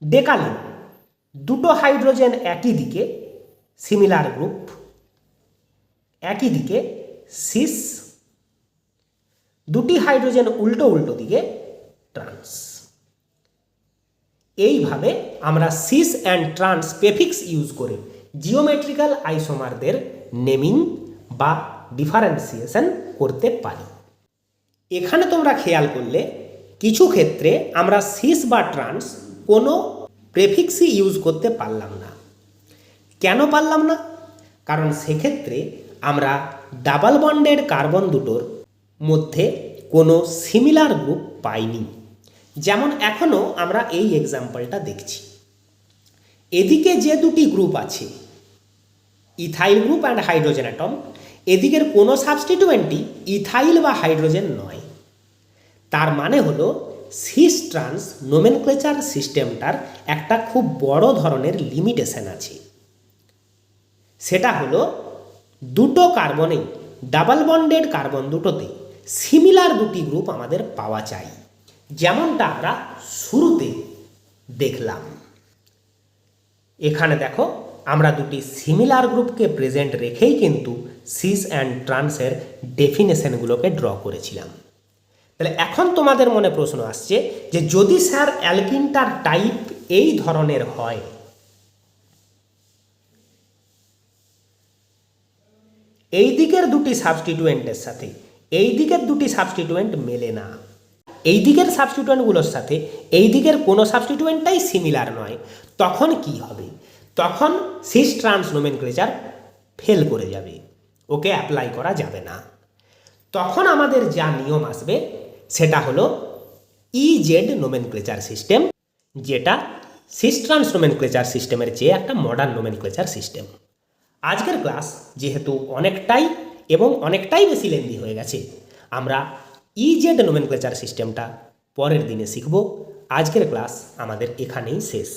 ডেকালিন, দুটো হাইড্রোজেন একই দিকে, সিমিলার গ্রুপ, একই দিকে সিস, দুটি হাইড্রোজেন উল্টো উল্টো দিকে ট্রান্স। এইভাবে আমরা cis and trans prefix use করে জিওমেট্রিক্যাল আইসোমারদের নেমিং বা ডিফারেন্সিয়েশন করতে পারি। এখানে তোমরা খেয়াল করলে কিছু ক্ষেত্রে আমরা সিস বা ট্রান্স কোনো প্রেফিক্সই ইউজ করতে পারলাম না। কেন পারলাম না? কারণ সেক্ষেত্রে আমরা ডাবল বন্ডেড কার্বন দুটোর মধ্যে কোনো সিমিলার গ্রুপ পাইনি। যেমন এখনও আমরা এই এক্সাম্পলটা দেখছি, এদিকে যে দুটি গ্রুপ আছে ethyl group and hydrogen atom, এদিকের কোনো সাবস্টিটিউয়েন্টই ইথাইল বা হাইড্রোজেন নয়। তার মানে হলো সিস ট্রান্স নোমেনক্লেচার সিস্টেমটার একটা খুব বড় ধরনের লিমিটেশন আছে। সেটা হলো দুটো কার্বনে, ডাবল বন্ডেড কার্বন দুটোতে সিমিলার দুটি গ্রুপ আমাদের পাওয়া চাই, যেমনটা আমরা শুরুতে দেখলাম। এখানে দেখো আমরা দুটি সিমিলার গ্রুপকে প্রেজেন্ট রেখেই কিন্তু সিস অ্যান্ড ট্রান্সের ডেফিনেশনগুলোকে ড্র করেছিলাম। তাহলে এখন তোমাদের মনে প্রশ্ন আসছে যে যদি স্যার অ্যালকিনটার টাইপ এই ধরনের হয়, এই দিকের দুটি সাবস্টিটিউয়েন্টের সাথে এই দিকের দুটি সাবস্টিটিউয়েন্ট মেলে না, এই দিকের সাবস্টিটিউয়েন্টগুলোর সাথে এই দিকের কোনো সাবস্টিটিউয়েন্টটাই সিমিলার নয়, তখন কি হবে? তখন সিস ট্রান্স নোমেনক্লেচার ফেল করে যাবে, ওকে অ্যাপ্লাই করা যাবে না। তখন আমাদের যা নিয়ম আসবে সেটা হলো ইজেড নোমেনক্লেচার সিস্টেম, যেটা সিস ট্রান্স নোমেনক্লেচার সিস্টেমের চেয়ে একটা মডার্ন নোমেনক্লেচার সিস্টেম। আজকের ক্লাস যেহেতু অনেকটাই বেশি লেন্দি হয়ে গেছে, আমরা ইজেড নোমেনক্লেচার সিস্টেমটা পরের দিনে শিখব। আজকের ক্লাস আমাদের এখানেই শেষ।